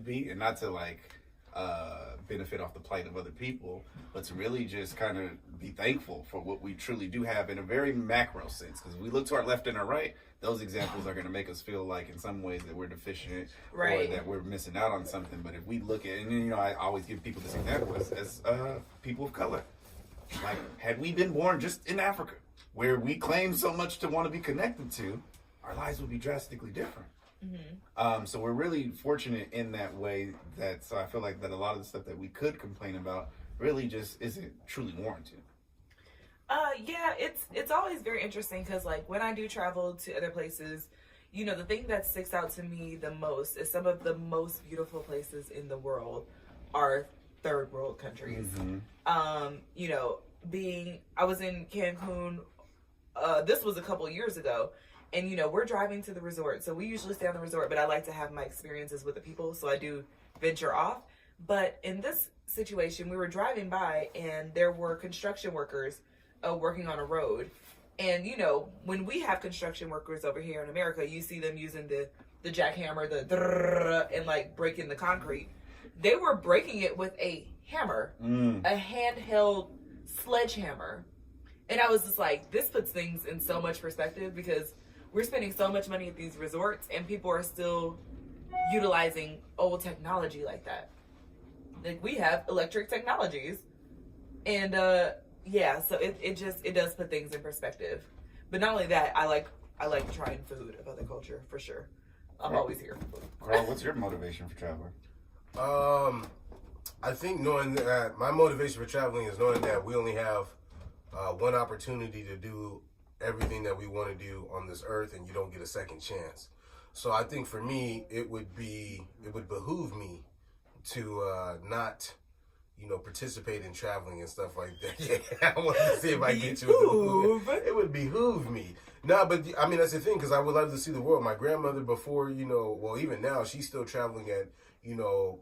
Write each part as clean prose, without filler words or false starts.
should be, and not to like benefit off the plight of other people, but to really just kind of be thankful for what we truly do have in a very macro sense. Because we look to our left and our right, those examples are going to make us feel like in some ways that we're deficient or that we're missing out on something. But if we look at, and you know, I always give people this example as people of color. Like, had we been born just in Africa, where we claim so much to want to be connected to, our lives would be drastically different. Mm-hmm. So we're really fortunate in that way so I feel like that a lot of the stuff that we could complain about really just isn't truly warranted. Yeah, it's always very interesting because like when I do travel to other places, you know, the thing that sticks out to me the most is some of the most beautiful places in the world are third world countries. Mm-hmm. You know, I was in Cancun, this was a couple years ago. And, you know, we're driving to the resort. So we usually stay on the resort, but I like to have my experiences with the people. So I do venture off. But in this situation, we were driving by and there were construction workers working on a road. And, you know, when we have construction workers over here in America, you see them using the jackhammer, and like breaking the concrete. They were breaking it with a hammer, a handheld sledgehammer. And I was just like, this puts things in so much perspective because we're spending so much money at these resorts and people are still utilizing old technology like that. Like we have electric technologies. And yeah, so it does put things in perspective. But not only that, I like trying food of other culture for sure. I'm always here for food. Carl, what's your motivation for traveling? I think knowing that my motivation for traveling is knowing that we only have one opportunity to do everything that we want to do on this earth, and you don't get a second chance. So I think for me, it would behoove me to not, you know, participate in traveling and stuff like that. Yeah, I want to see if I get to it. It would behoove me. No, but I mean, that's the thing, because I would love to see the world. My grandmother before, you know, well, even now, she's still traveling at, you know,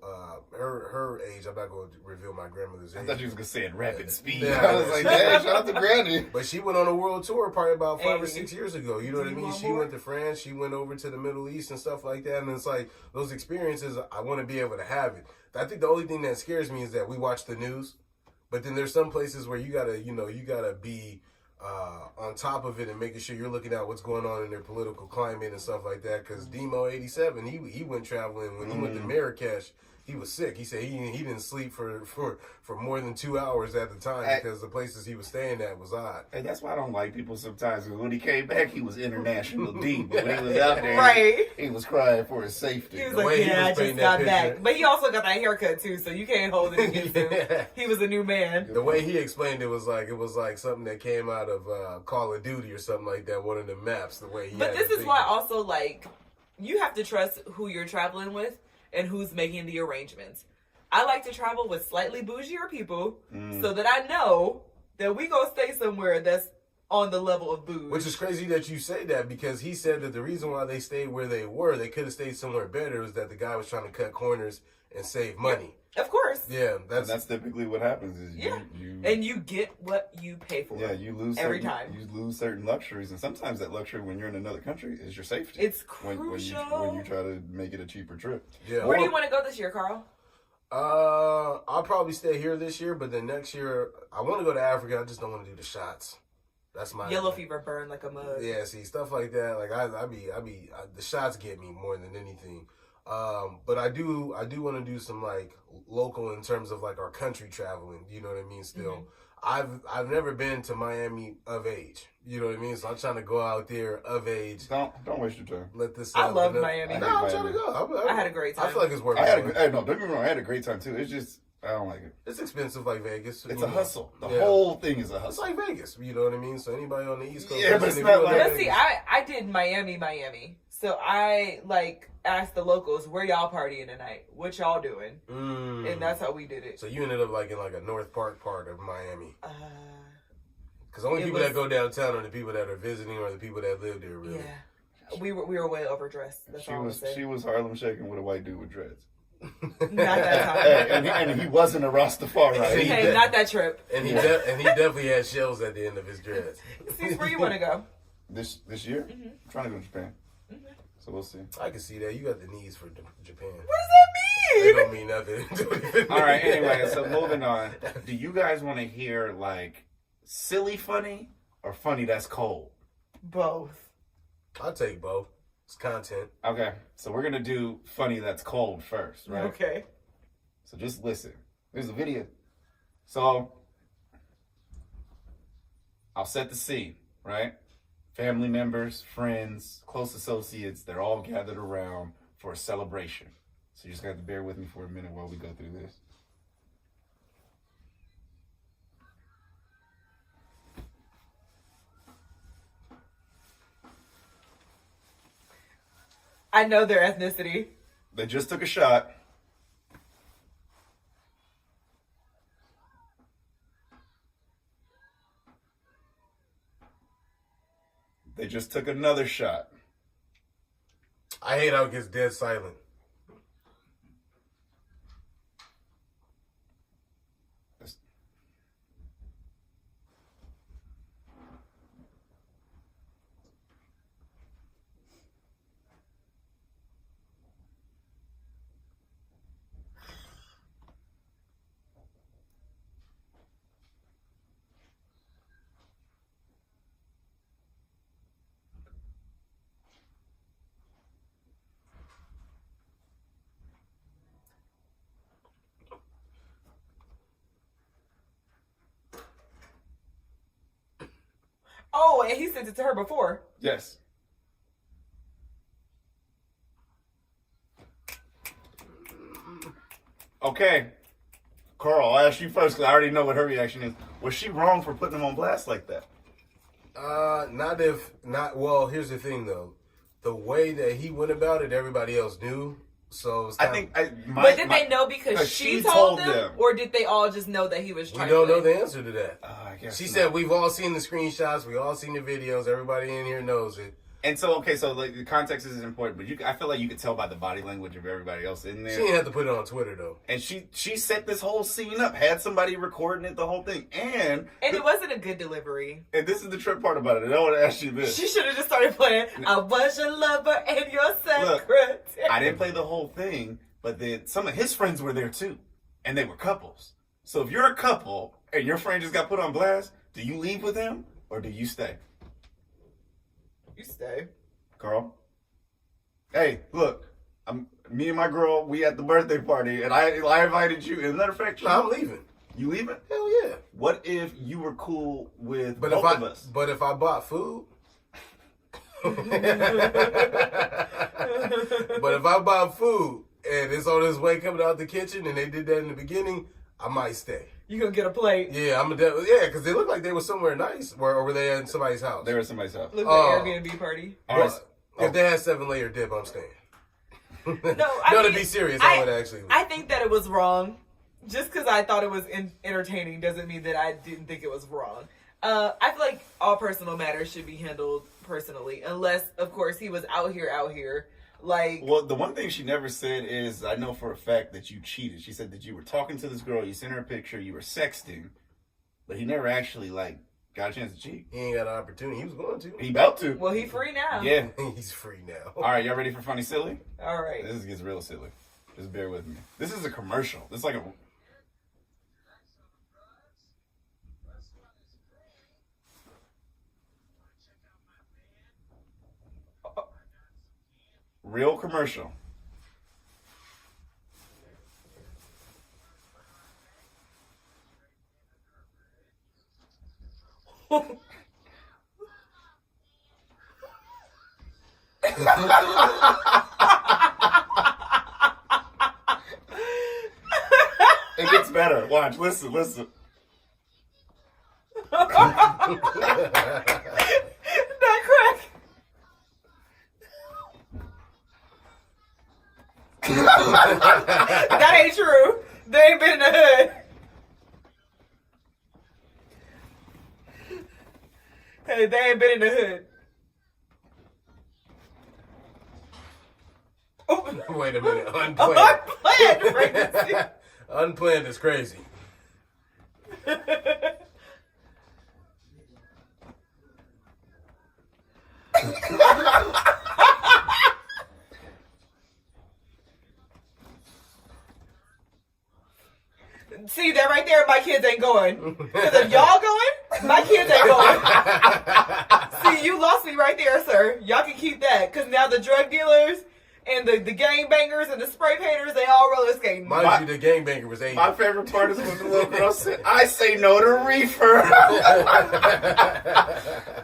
her age. I'm not going to reveal my grandmother's age. I thought you was going to say at rapid speed. Yeah, I was like, damn, shout out to Granny. But she went on a world tour probably about 5 or 6 years ago. You know what I mean? She went to France. She went over to the Middle East and stuff like that. And it's like, those experiences, I want to be able to have it. I think the only thing that scares me is that we watch the news. But then there's some places where you got to be on top of it and making sure you're looking at what's going on in their political climate and stuff like that. Because Demo 87, he went traveling when he went to Marrakesh. He was sick. He said he didn't sleep for more than 2 hours at the time because the places he was staying at was odd. And that's why I don't like people sometimes. Because when he came back, he was international D. But when he was out there, he was crying for his safety. He was like, yeah, I just got back. But he also got that haircut too, so you can't hold it against him. He was a new man. The way he explained it was like something that came out of Call of Duty or something like that. One of the maps. The way he. But this is why also like you have to trust who you're traveling with and who's making the arrangements. I like to travel with slightly bougier people so that I know that we gonna stay somewhere that's on the level of bougie. Which is crazy that you say that because he said that the reason why they stayed where they were, they could have stayed somewhere better, was that the guy was trying to cut corners and save money. Of course. Yeah, that's typically what happens. Is and you get what you pay for. Yeah, you lose every time. You lose certain luxuries, and sometimes that luxury, when you're in another country, is your safety. It's crucial when you try to make it a cheaper trip. Yeah. Where do you want to go this year, Carl? I'll probably stay here this year, but then next year I want to go to Africa. I just don't want to do the shots. That's my yellow fever burn like a mug. Yeah, see stuff like that. Like the shots get me more than anything. But I do want to do some like local in terms of like our country traveling. You know what I mean? Still, I've never been to Miami of age. You know what I mean? So I'm trying to go out there of age. Don't waste your time. Let this. I love Miami. I'm trying to go. I had a great time. I feel like it's worth it. Don't get me wrong. I had a great time too. It's just I don't like it. It's expensive like Vegas. It's a hustle. The whole thing is a hustle. It's like Vegas. You know what I mean? So anybody on the East Coast. Yeah, but it's not like. Let's see. I did Miami. So I like asked the locals, where y'all partying tonight? What y'all doing? And that's how we did it. So you ended up like in like a North Park part of Miami. Because the only people that go downtown are the people that are visiting or the people that live there. Really. Yeah. We were way overdressed. That's all I'm saying. She was Harlem shaking with a white dude with dreads. Not that time. and he wasn't a Rastafari. Okay, not that trip. And he definitely had shells at the end of his dreads. See, where you want to go? This year? I'm trying to go to Japan. So we'll see. I can see that. You got the knees for Japan. What does that nothing. All right. Anyway, so moving on. Do you guys want to hear like silly funny or funny that's cold? Both. I'll take both. It's content. Okay. So we're gonna do funny that's cold first, right? Okay. So just listen. There's a video. So I'll set the scene, right? Family members, friends, close associates, they're all gathered around for a celebration. So you just got to bear with me for a minute while we go through this. I know their ethnicity. They just took a shot. They just took another shot. I hate how it gets dead silent. Oh, and he sent it to her before. Yes. Okay. Carl, I'll ask you first because I already know what her reaction is. Was she wrong for putting him on blast like that? Well, here's the thing though. The way that he went about it, everybody else knew. So it's I not, think. But did they know because she told them? Or did they all just know that he was we trying don't to know the answer to that. I guess She not. said we've all seen the screenshots, we all seen the videos, everybody in here knows it. And so, okay, so like the context is important, but I feel like you could tell by the body language of everybody else in there. She didn't have to put it on Twitter though. And she set this whole scene up, had somebody recording it, the whole thing, and it wasn't a good delivery. And this is the trip part about it. And I want to ask you this. She should have just started playing I Was Your Lover and Your Secretary. I didn't play the whole thing, but then some of his friends were there too, and they were couples. So if you're a couple and your friend just got put on blast, do you leave with him or do you stay? You stay. Carl? Hey, look, me and my girl, we at the birthday party, and I invited you. As a matter of fact, No, I'm leaving. You leaving? Hell yeah. What if you were cool with But both of us? But if I bought food, but if I bought food and it's on its way coming out the kitchen and they did that in the beginning, I might stay. You gonna get a plate? Yeah, because they looked like they were somewhere nice, or were they in somebody's house? They were at somebody's house. Look at Airbnb party. If they had 7-layer dip, I'm staying. No, to be serious, I would actually leave. I think that it was wrong. Just because I thought it was entertaining doesn't mean that I didn't think it was wrong. I feel like all personal matters should be handled personally, unless, of course, he was out here. Like, well, the one thing she never said is, I know for a fact that you cheated. She said that you were talking to this girl, you sent her a picture, you were sexting, but he never actually got a chance to cheat. He ain't got an opportunity. He was going to. He about to. Well, he free now. Yeah. He's free now. All right, y'all ready for funny silly? All right. This gets real silly. Just bear with me. This is a commercial. It's like a real commercial. It gets better. Watch. Listen. That crack. That ain't true. They ain't been in the hood. Hey, they ain't been in the hood. Wait a minute. Unplanned. Unplanned pregnancy. Unplanned is crazy. See that right there? My kids ain't going. Because if y'all going, my kids ain't going. See, you lost me right there, sir. Y'all can keep that. Because now the drug dealers and the gangbangers and the spray painters, they all roller skating. Mind you, the gangbanger was 80. My favorite part is when the little girl said, I say no to reefer.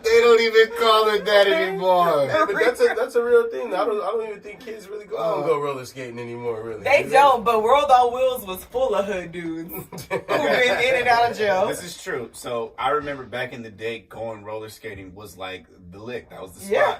They don't even call it that anymore. Hey, but that's a real thing. I don't even think kids really go out and go roller skating anymore, really. They don't, but World on Wheels was full of hood dudes who've been in and out of jail. This is true. So I remember back in the day, going roller skating was like the lick. That was the spot. Yeah.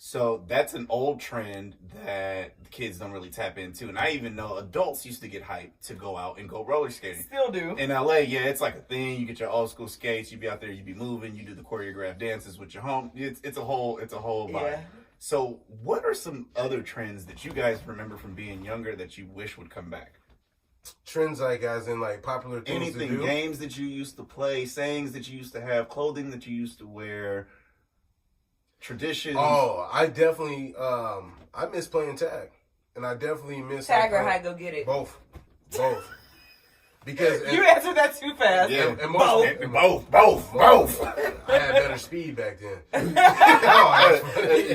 So that's an old trend that the kids don't really tap into. And I even know adults used to get hyped to go out and go roller skating. Still do. In LA, yeah, it's like a thing. You get your old school skates, you be out there, you be moving, you do the choreographed dances with your home. It's a whole vibe. Yeah. So what are some other trends that you guys remember from being younger that you wish would come back? Trends like as in like popular things Anything, to do. games that you used to play, sayings that you used to have, clothing that you used to wear, traditions. Oh, I definitely I miss playing tag. And I definitely miss Tag or hide, go get it. Both. Because You answered that too fast. Yeah. and most, Both. I had better speed back then.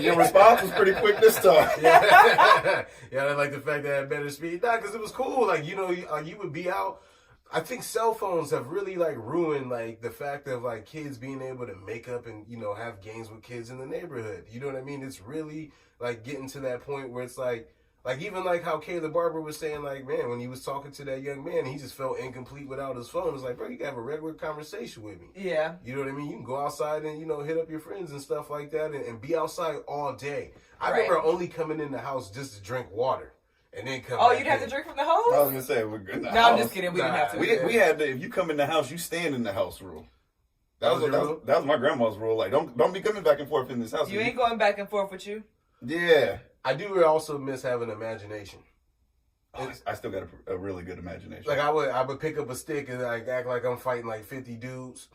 Your response was pretty quick this time. Yeah, I like the fact that I had better speed. Nah, because it was cool. Like, you know, you would be out. I think cell phones have really like ruined like the fact of like kids being able to make up and, you know, have games with kids in the neighborhood. You know what I mean? It's really like getting to that point where it's like even like how Caleb Barber was saying, like, man, when he was talking to that young man, he just felt incomplete without his phone. It's like, bro, you can have a regular conversation with me. Yeah. You know what I mean? You can go outside and, you know, hit up your friends and stuff like that and be outside all day. I Right. remember only coming in the house just to drink water and then come Oh, back you'd have in. to drink from the I hose? was gonna say we're good. No, I'm just kidding. We didn't have to. We had to. If you come in the house, you stand in the house rule. That was your rule? that was my grandma's rule. Like, don't be coming back and forth in this house. You ain't going back and forth with you? Yeah. I do also miss having imagination. Oh, I still got a really good imagination. Like I would pick up a stick and like act like I'm fighting like 50 dudes.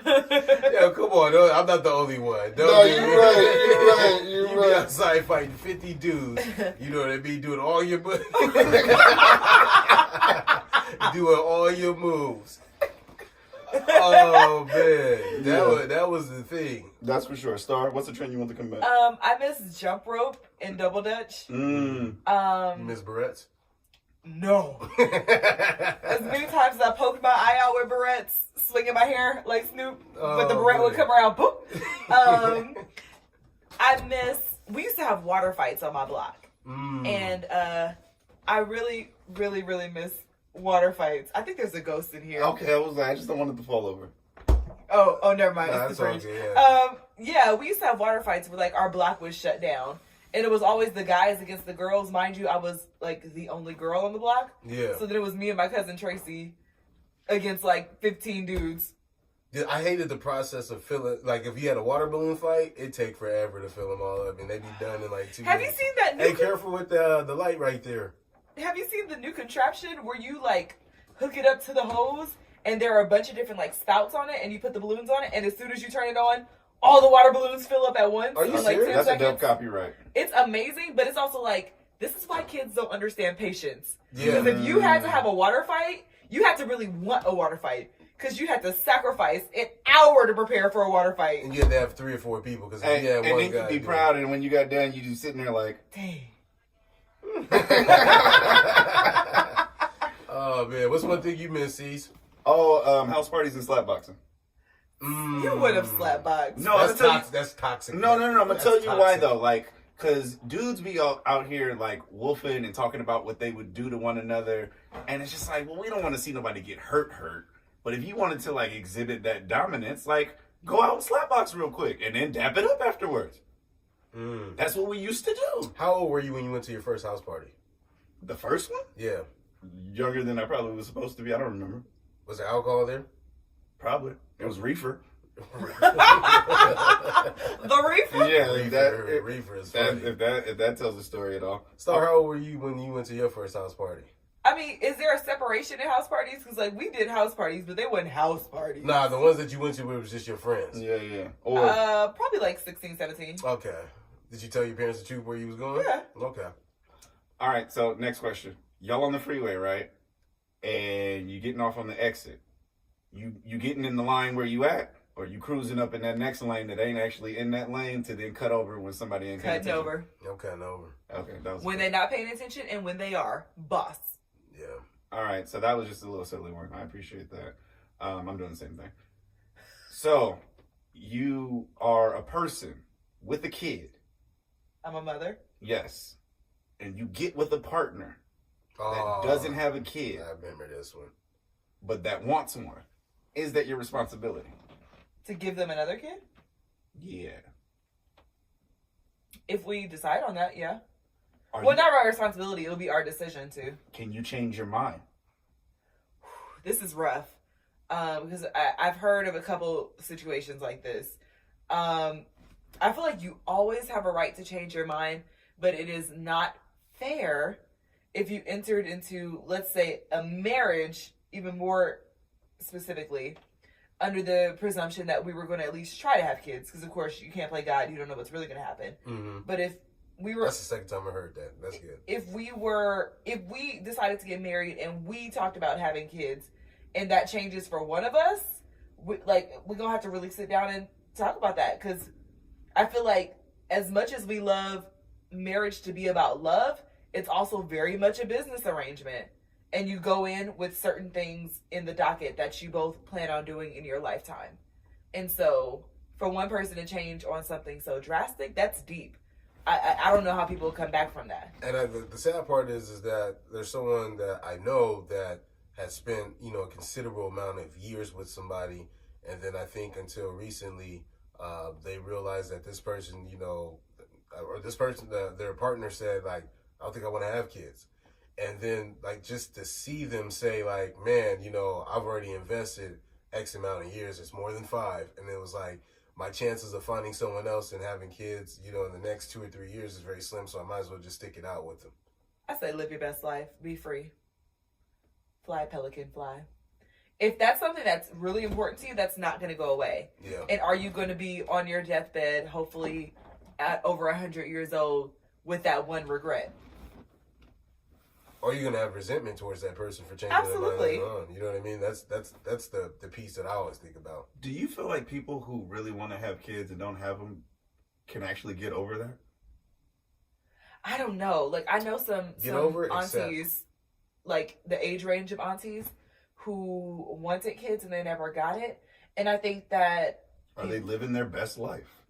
Yo, come on, I'm not the only one. No, you're right. You be outside fighting 50 dudes. You know what I mean? Doing all your doing all your moves. Oh man, that was the thing. That's for sure. Star, what's the trend you want to come back? I miss jump rope and double dutch. Miss Barrett's. No. As many times as I poked my eye out with barrettes, swinging my hair like Snoop, but the barrette would come around, boop. We used to have water fights on my block. And I really, really, really miss water fights. I think there's a ghost in here. Okay, I just don't want it to fall over. Oh, never mind. Nah, It's the that's fridge. okay, Yeah, we used to have water fights where like our block was shut down. And it was always the guys against the girls. Mind you, I was like the only girl on the block. Yeah. So then it was me and my cousin Tracy against like 15 dudes. I hated the process of filling. Like if you had a water balloon fight, it'd take forever to fill them all up, and they'd be done in like 2 Have you minutes. seen that new? Hey, careful with the light right there. Have you seen the new contraption where you like hook it up to the hose and there are a bunch of different like spouts on it, and you put the balloons on it, and as soon as you turn it on, all the water balloons fill up at once. Are you in, like, serious? 10 That's a seconds. dope copyright. It's amazing, but it's also like, this is why kids don't understand patience. Yeah. Because if you had to have a water fight, you had to really want a water fight. Because you had to sacrifice an hour to prepare for a water fight. And you had to have 3 or 4 people because And, yeah, and one then guy. you'd be do it. proud, and when you got done, you just sitting there like, Dang. Oh man, what's one thing you miss, Cease? house parties and slap boxing. You would have slapped box. No, That's I'm gonna tell you- that's toxic. No, I'm gonna That's tell you why toxic. though. Like, cause dudes be out here like wolfing and talking about what they would do to one another, and it's just like, well, we don't want to see nobody get hurt. But if you wanted to like exhibit that dominance, like go out and slap box real quick, and then dap it up afterwards. That's what we used to do. How old were you when you went to your first house party? The first one, Yeah. younger than I probably was supposed to be. I don't remember. Was there alcohol there? Probably it was reefer. The reefer? Yeah, Reefer is funny. if that tells the story at all. Star, how old were you when you went to your first house party? I mean, is there a separation in house parties? Because, like, we did house parties, but they weren't house parties. Nah, the ones that you went to was just your friends. Yeah. Or Probably like 16, 17. Okay. Did you tell your parents the truth where you was going? Yeah. Okay. All right, so next question. Y'all on the freeway, right? And you getting off on the exit. You getting in the line where you at? Or you cruising up in that next lane that ain't actually in that lane to then cut over when somebody ain't paying Cutting attention? over. I'm cutting over. Okay, that was When cool. they're not paying attention and when they are. Boss. Yeah. All right, so that was just a little silly one. I appreciate that. I'm doing the same thing. So, you are a person with a kid. I'm a mother. Yes. And you get with a partner that Oh, doesn't have a kid, I remember this one. but that wants one. Is that your responsibility? To give them another kid? Yeah. If we decide on that, yeah. Are Well, you- not our responsibility. It'll be our decision too. Can you change your mind? This is rough. Because I've heard of a couple situations like this. I feel like you always have a right to change your mind, but it is not fair if you entered into, let's say, a marriage, even more specifically, under the presumption that we were going to at least try to have kids. Because, of course, you can't play God. You don't know what's really going to happen. Mm-hmm. But if we were... That's the second time I heard that. That's good. If we decided to get married and we talked about having kids and that changes for one of us, we're gonna have to really sit down and talk about that. Because I feel like as much as we love marriage to be about love, it's also very much a business arrangement. And you go in with certain things in the docket that you both plan on doing in your lifetime. And so for one person to change on something so drastic, that's deep. I don't know how people come back from that. And the sad part is that there's someone that I know that has spent, a considerable amount of years with somebody, and then I think until recently, they realized that this person, or this person, their partner said, like, I don't think I want to have kids. And then, like, just to see them say, like, man, I've already invested X amount of years, it's more than 5, and it was like, my chances of finding someone else and having kids, in the next 2 or 3 years is very slim, so I might as well just stick it out with them. I say live your best life. Be free. Fly, pelican, fly. If that's something that's really important to you, that's not going to go away. Yeah. And are you going to be on your deathbed, hopefully at over 100 years old, with that one regret? Or you're going to have resentment towards that person for changing Absolutely. their mind later on. You know what I mean? That's the piece that I always think about. Do you feel like people who really want to have kids and don't have them can actually get over that? I don't know. Like, I know some over it, aunties, like the age range of aunties, who wanted kids and they never got it. And I think that... Are they living their best life?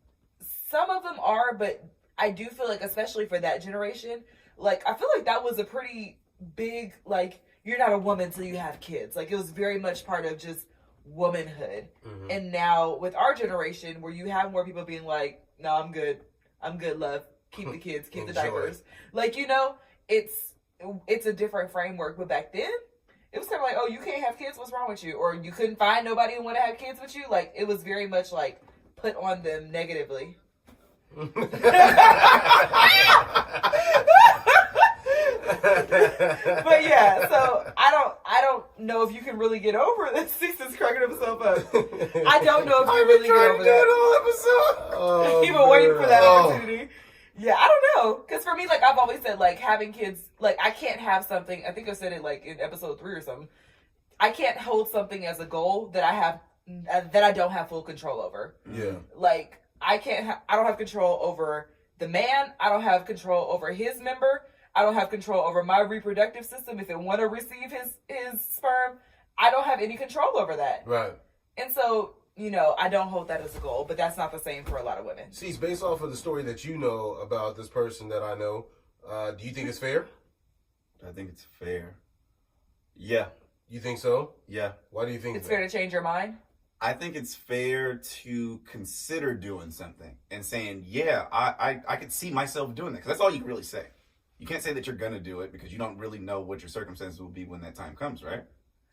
Some of them are, but I do feel like, especially for that generation, like, I feel like that was a pretty big, like, you're not a woman till you have kids. Like, it was very much part of just womanhood. Mm-hmm. And now with our generation, where you have more people being like, no, I'm good, love, keep the kids, keep the Enjoy. diapers. Like, it's a different framework. But back then, it was kind of like, oh, you can't have kids, what's wrong with you? Or you couldn't find nobody who want to have kids with you. Like, it was very much like put on them negatively. But yeah, so I don't know if you can really get over this. Six is cracking himself up. I don't know if you really get over that. Oh, He been waiting for that oh. opportunity. Yeah, I don't know. Because for me, like, I've always said, like, having kids, like, I can't have something, I think I said it, like, in episode 3 or something. I can't hold something as a goal that I don't have full control over. Yeah. Like, I don't have control over the man. I don't have control over his member. I don't have control over my reproductive system. If it want to receive his sperm, I don't have any control over that. Right. And so, I don't hold that as a goal, but that's not the same for a lot of women. See, it's based off of the story that you know about this person that I know. Do you think it's fair? I think it's fair. Yeah. You think so? Yeah. Why do you think It's fair to change your mind? I think it's fair to consider doing something and saying, yeah, I could see myself doing that. Because that's all you can really say. You can't say that you're going to do it because you don't really know what your circumstances will be when that time comes, right?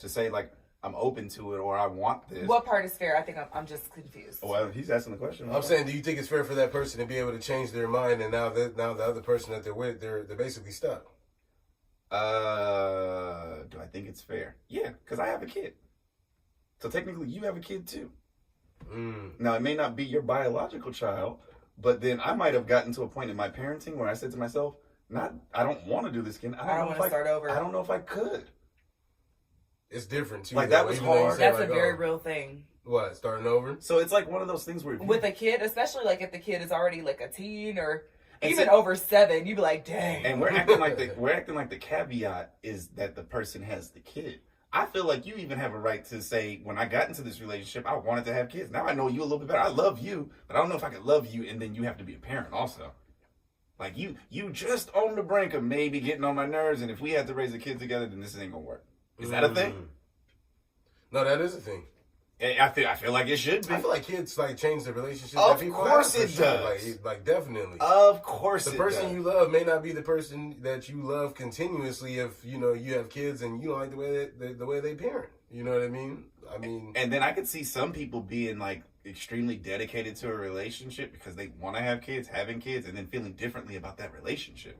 To say, like, I'm open to it or I want this. What part is fair? I think I'm just confused. Oh, well, he's asking the question. I'm saying, do you think it's fair for that person to be able to change their mind, and now the other person that they're with, they're basically stuck? Do I think it's fair? Yeah, because I have a kid. So technically, you have a kid too. Now, it may not be your biological child, but then I might have gotten to a point in my parenting where I said to myself, I don't want to do this again. I don't want to start over. I don't know if I could. It's different too. Like, though. that was Even though you hard. say, That's like, a very real thing. What, starting over? So it's like one of those things where With a kid, especially like if the kid is already like a teen or And even see- over 7, you'd be like, dang. and we're acting like the caveat is that the person has the kid. I feel like you even have a right to say, when I got into this relationship, I wanted to have kids. Now I know you a little bit better. I love you, but I don't know if I could love you and then you have to be a parent also. Like, you just on the brink of maybe getting on my nerves, and if we had to raise a kid together, then this ain't gonna work. Is that a thing? No, that is a thing. I feel like it should be. I feel like kids like change the relationship. Of that people course have, it for sure. does. Like definitely. Of course The it person does. you love may not be the person that you love continuously if you have kids and you don't like the way they parent. You know what I mean? And then I could see some people being like extremely dedicated to a relationship because they want to have kids, having kids, and then feeling differently about that relationship.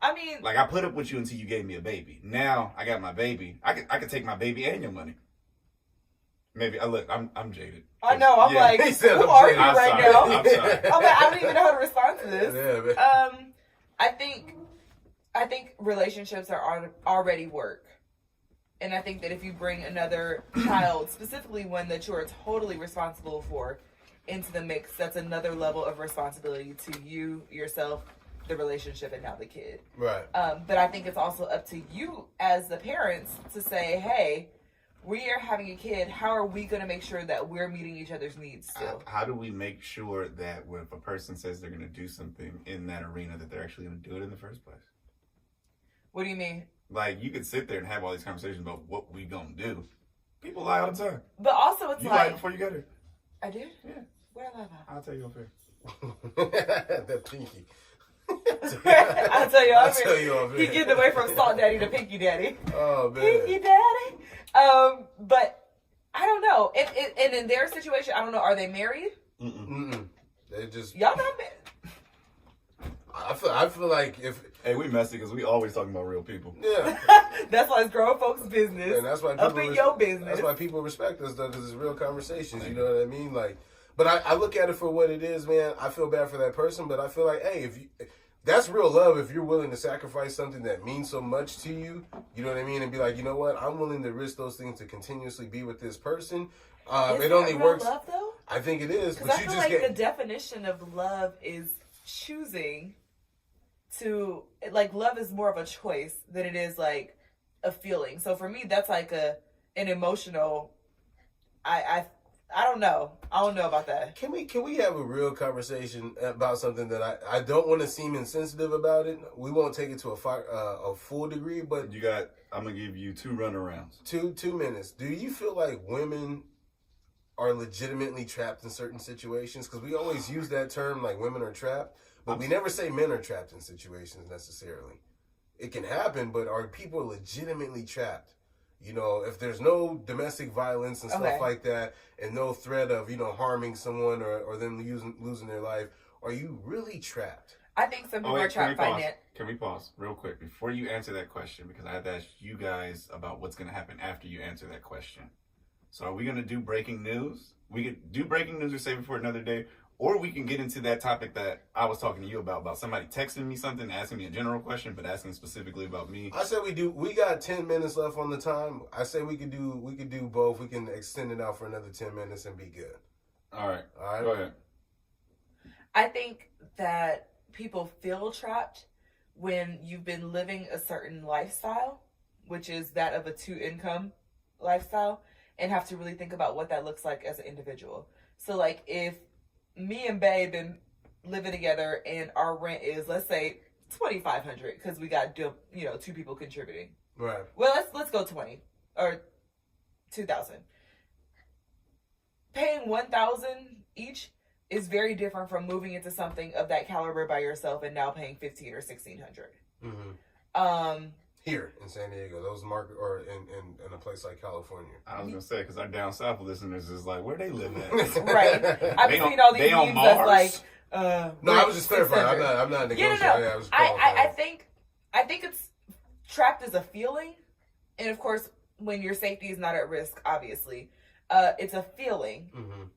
I mean, Like, I put up with you until you gave me a baby. Now I got my baby. I could take my baby and your money. Maybe I'm jaded. I know. I'm Yeah. like, He said who I'm are you jaded. I'm right sorry. now? I'm sorry. I'm like, I don't even know how to respond to this. Yeah, man. I think relationships are already work. And I think that if you bring another child, specifically one that you're totally responsible for, into the mix, that's another level of responsibility to you, yourself, the relationship, and now the kid. Right. But I think it's also up to you as the parents to say, hey, we are having a kid. How are we going to make sure that we're meeting each other's needs still? How do we make sure that when a person says they're going to do something in that arena, that they're actually going to do it in the first place? What do you mean? Like, you could sit there and have all these conversations about what we going to do. People lie all the time. But also it's You lied like... before you got here. I did? Yeah. What did I lie about? I'll tell you off here. That pinky. I'll tell you I'll off tell here. you off He here. getting away from Salt Daddy to Pinky Daddy. Oh man. Pinky Daddy. But I don't know. And in their situation, I don't know. Are they married? Mm-mm. They just. Y'all not married. I feel like if. Hey, we messy because we always talking about real people. Yeah. That's why it's grown folks' business. And that's why up people in your business. That's why people respect us though, because it's real conversations. You know what I mean? Like, but I look at it for what it is, man. I feel bad for that person, but I feel like, hey, that's real love. If you're willing to sacrifice something that means so much to you, you know what I mean, and be like, you know what, I'm willing to risk those things to continuously be with this person. Is It that only real works. love, though? I think it is, Because but I you feel just like get. the definition of love is choosing to, like, love is more of a choice than it is like a feeling. So for me, that's like an emotional. I don't know. I don't know about that. Can we have a real conversation about something that I don't want to seem insensitive about it? We won't take it to a full degree, but I'm going to give you 2 runarounds. 2 minutes. Do you feel like women are legitimately trapped in certain situations? Because we always use that term, like women are trapped, but we never say men are trapped in situations necessarily. It can happen, but are people legitimately trapped? You know, if there's no domestic violence and stuff like that, and no threat of, harming someone or them losing their life, are you really trapped? I think some people are trapped financially. Can we pause real quick before you answer that question? Because I have to ask you guys about what's going to happen after you answer that question. So are we going to do breaking news? We could do breaking news or save it for another day. Or we can get into that topic that I was talking to you about somebody texting me something, asking me a general question, but asking specifically about me. I said we got 10 minutes left on the time. I say we could do both. We can extend it out for another 10 minutes and be good. All right. All right. Go ahead. I think that people feel trapped when you've been living a certain lifestyle, which is that of a 2-income lifestyle, and have to really think about what that looks like as an individual. So like if me and Bae been living together and our rent is, let's say, $2,500 because we got 2 people contributing. Right. Well, let's go 20 or 2,000. Paying 1,000 each is very different from moving into something of that caliber by yourself and now paying 1,500 or 1,600. Mm-hmm. Here in San Diego, those market or in a place like California. I was gonna say because our down south listeners is like, where they live at? Right. I've seen all these memes that's like. No, I was just clarifying. I'm not negotiating. Yeah, no. I I think it's trapped as a feeling, and of course, when your safety is not at risk, obviously, it's a feeling,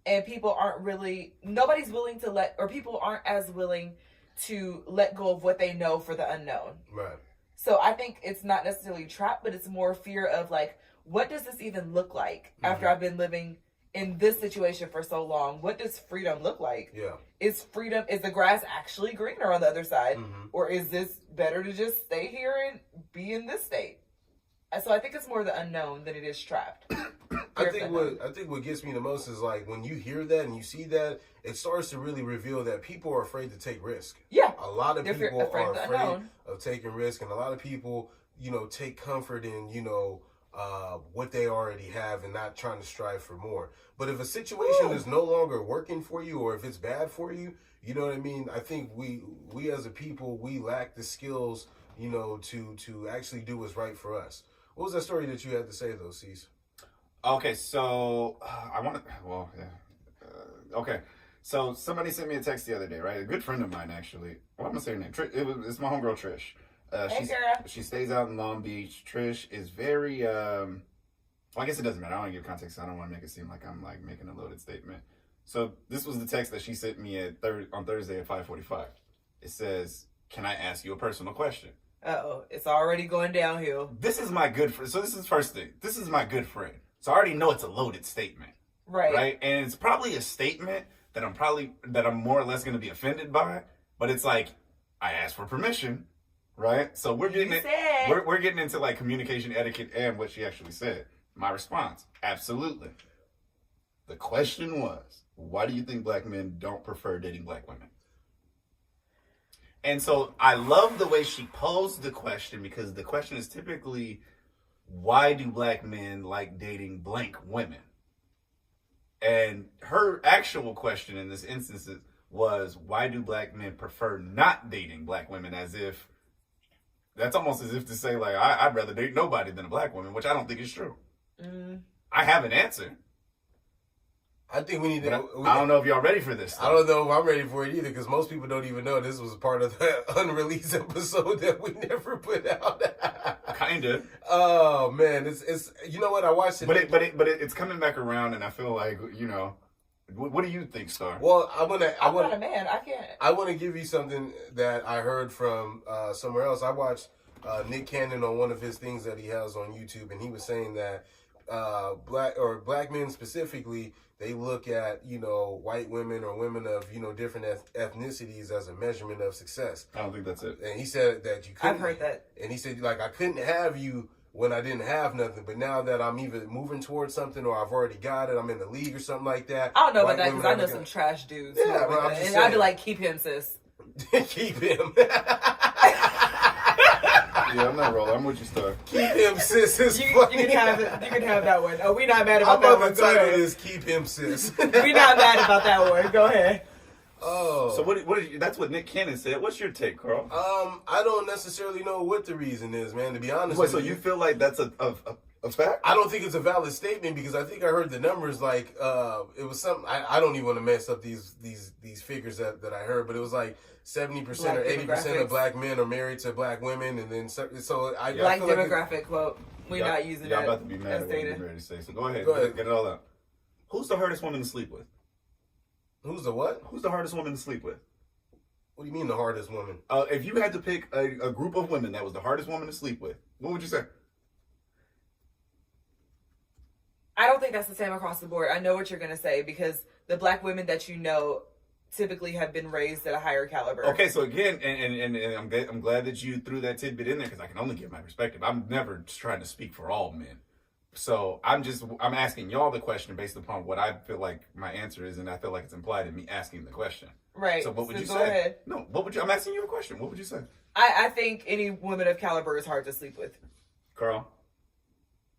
and people aren't really. Nobody's willing to people aren't as willing to let go of what they know for the unknown. Right. So I think it's not necessarily trap, but it's more fear of like, what does this even look like after I've been living in this situation for so long? What does freedom look like? Yeah. Is the grass actually greener on the other side? Or is this better to just stay here and be in this state? And so I think it's more the unknown than it is trapped. I think what gets me the most is like when you hear that and you see that, it starts to really reveal that people are afraid to take risk. Yeah. A lot of people are afraid unknown. of taking risk, and a lot of people, take comfort in, what they already have and not trying to strive for more. But if a situation is no longer working for you, or if it's bad for you, you know what I mean? I think we as a people, we lack the skills, to actually do what's right for us. What was that story that you had to say though, Cease? Okay, so okay. So somebody sent me a text the other day, right? A good friend of mine, actually. Well, I'm gonna say her name. It's my homegirl Trish. Hey, girl. She stays out in Long Beach. Trish is very. Well, I guess it doesn't matter. I don't want to give context. I don't want to make it seem like I'm like making a loaded statement. So this was the text that she sent me on Thursday at 5:45. It says, "Can I ask you a personal question?" It's already going downhill. This is my good friend. So this is the first thing. This is my good friend. So I already know it's a loaded statement. Right. And it's probably a statement that I'm more or less going to be offended by. But it's like, I asked for permission. Right. So we're getting into like communication etiquette and what she actually said. My response, absolutely. The question was, why do you think black men don't prefer dating black women? And so I love the way she posed the question, because the question is typically, why do black men like dating blank women? And her actual question in this instance was, why do black men prefer not dating black women? That's almost as if to say, like, I'd rather date nobody than a black woman, which I don't think is true. I have an answer. I think we need to. I don't know if y'all ready for this. I don't know if I'm ready for it either, because most people don't even know this was part of the unreleased episode that we never put out. Kinda. Oh man, it's you know what, I watched it, but it's coming back around, and I feel like What do you think, Star? Well, I'm not a man. I can't. I want to give you something that I heard from somewhere else. I watched Nick Cannon on one of his things that he has on YouTube, and he was saying that black men specifically, they look at white women or women of different ethnicities as a measurement of success. I don't think that's it. And he said that you couldn't. I've heard that. And he said, like, I couldn't have you when I didn't have nothing, but now that I'm either moving towards something or I've already got it, I'm in the league or something like that. I don't know about that, because I know some trash dudes. Yeah, but I'm just and I'd be like, keep him, sis. Keep him. Yeah, I'm not rolling. I'm with you, Star. Keep him, sis. You can have that one. Oh, we not mad about that one. I'm about to title this "Keep Him, Sis." We not mad about that one. Go ahead. Oh, so that's what Nick Cannon said. What's your take, Carl? I don't necessarily know what the reason is, man. To be honest, Wait, so you feel like that's a fact? I don't think it's a valid statement, because I think I heard the numbers like it was something. I don't even want to mess up these figures that I heard, but it was like 70% or 80% of black men are married to black women, and then so I black feel demographic like quote. We're not using that. Y'all about to be mad at what I'm ready to say. So go ahead. Get it all out. Who's the hardest woman to sleep with? Who's the what? Who's the hardest woman to sleep with? What do you mean the hardest woman? If you had to pick a group of women that was the hardest woman to sleep with, what would you say? I don't think that's the same across the board. I know what you're going to say, because the black women that typically have been raised at a higher caliber. Okay, so again, and I'm glad that you threw that tidbit in there, because I can only give my perspective. I'm never trying to speak for all men. So I'm asking y'all the question based upon what I feel like my answer is, and I feel like it's implied in me asking the question. Right. So what would you say? Go ahead. No, I'm asking you a question. What would you say? I think any woman of caliber is hard to sleep with. Carl?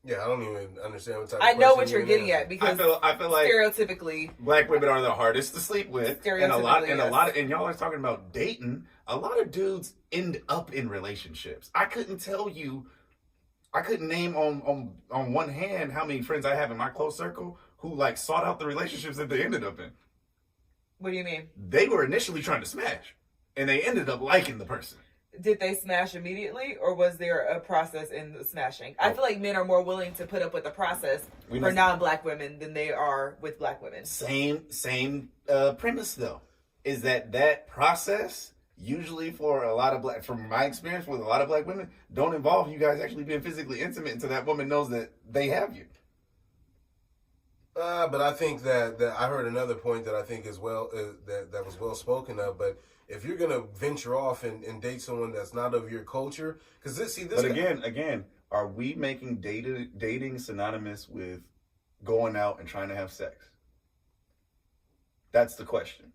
Yeah, I don't even understand what type of I know question what you're getting at, because I feel like stereotypically black women are the hardest to sleep with, and y'all are talking about dating. A lot of dudes end up in relationships. I couldn't name on one hand how many friends I have in my close circle who like sought out the relationships that they ended up in. What do you mean? They were initially trying to smash, and they ended up liking the person. Did they smash immediately, or was there a process in the smashing? I feel like men are more willing to put up with the process for non-black women than they are with black women. Same premise though, is that process usually for a lot of black, from my experience with a lot of black women, don't involve you guys actually being physically intimate until that woman knows that they have you. But I think that I heard another point that I think is that was well spoken of. But if you're gonna venture off and date someone that's not of your culture, because this. But again, are we making dating synonymous with going out and trying to have sex? That's the question.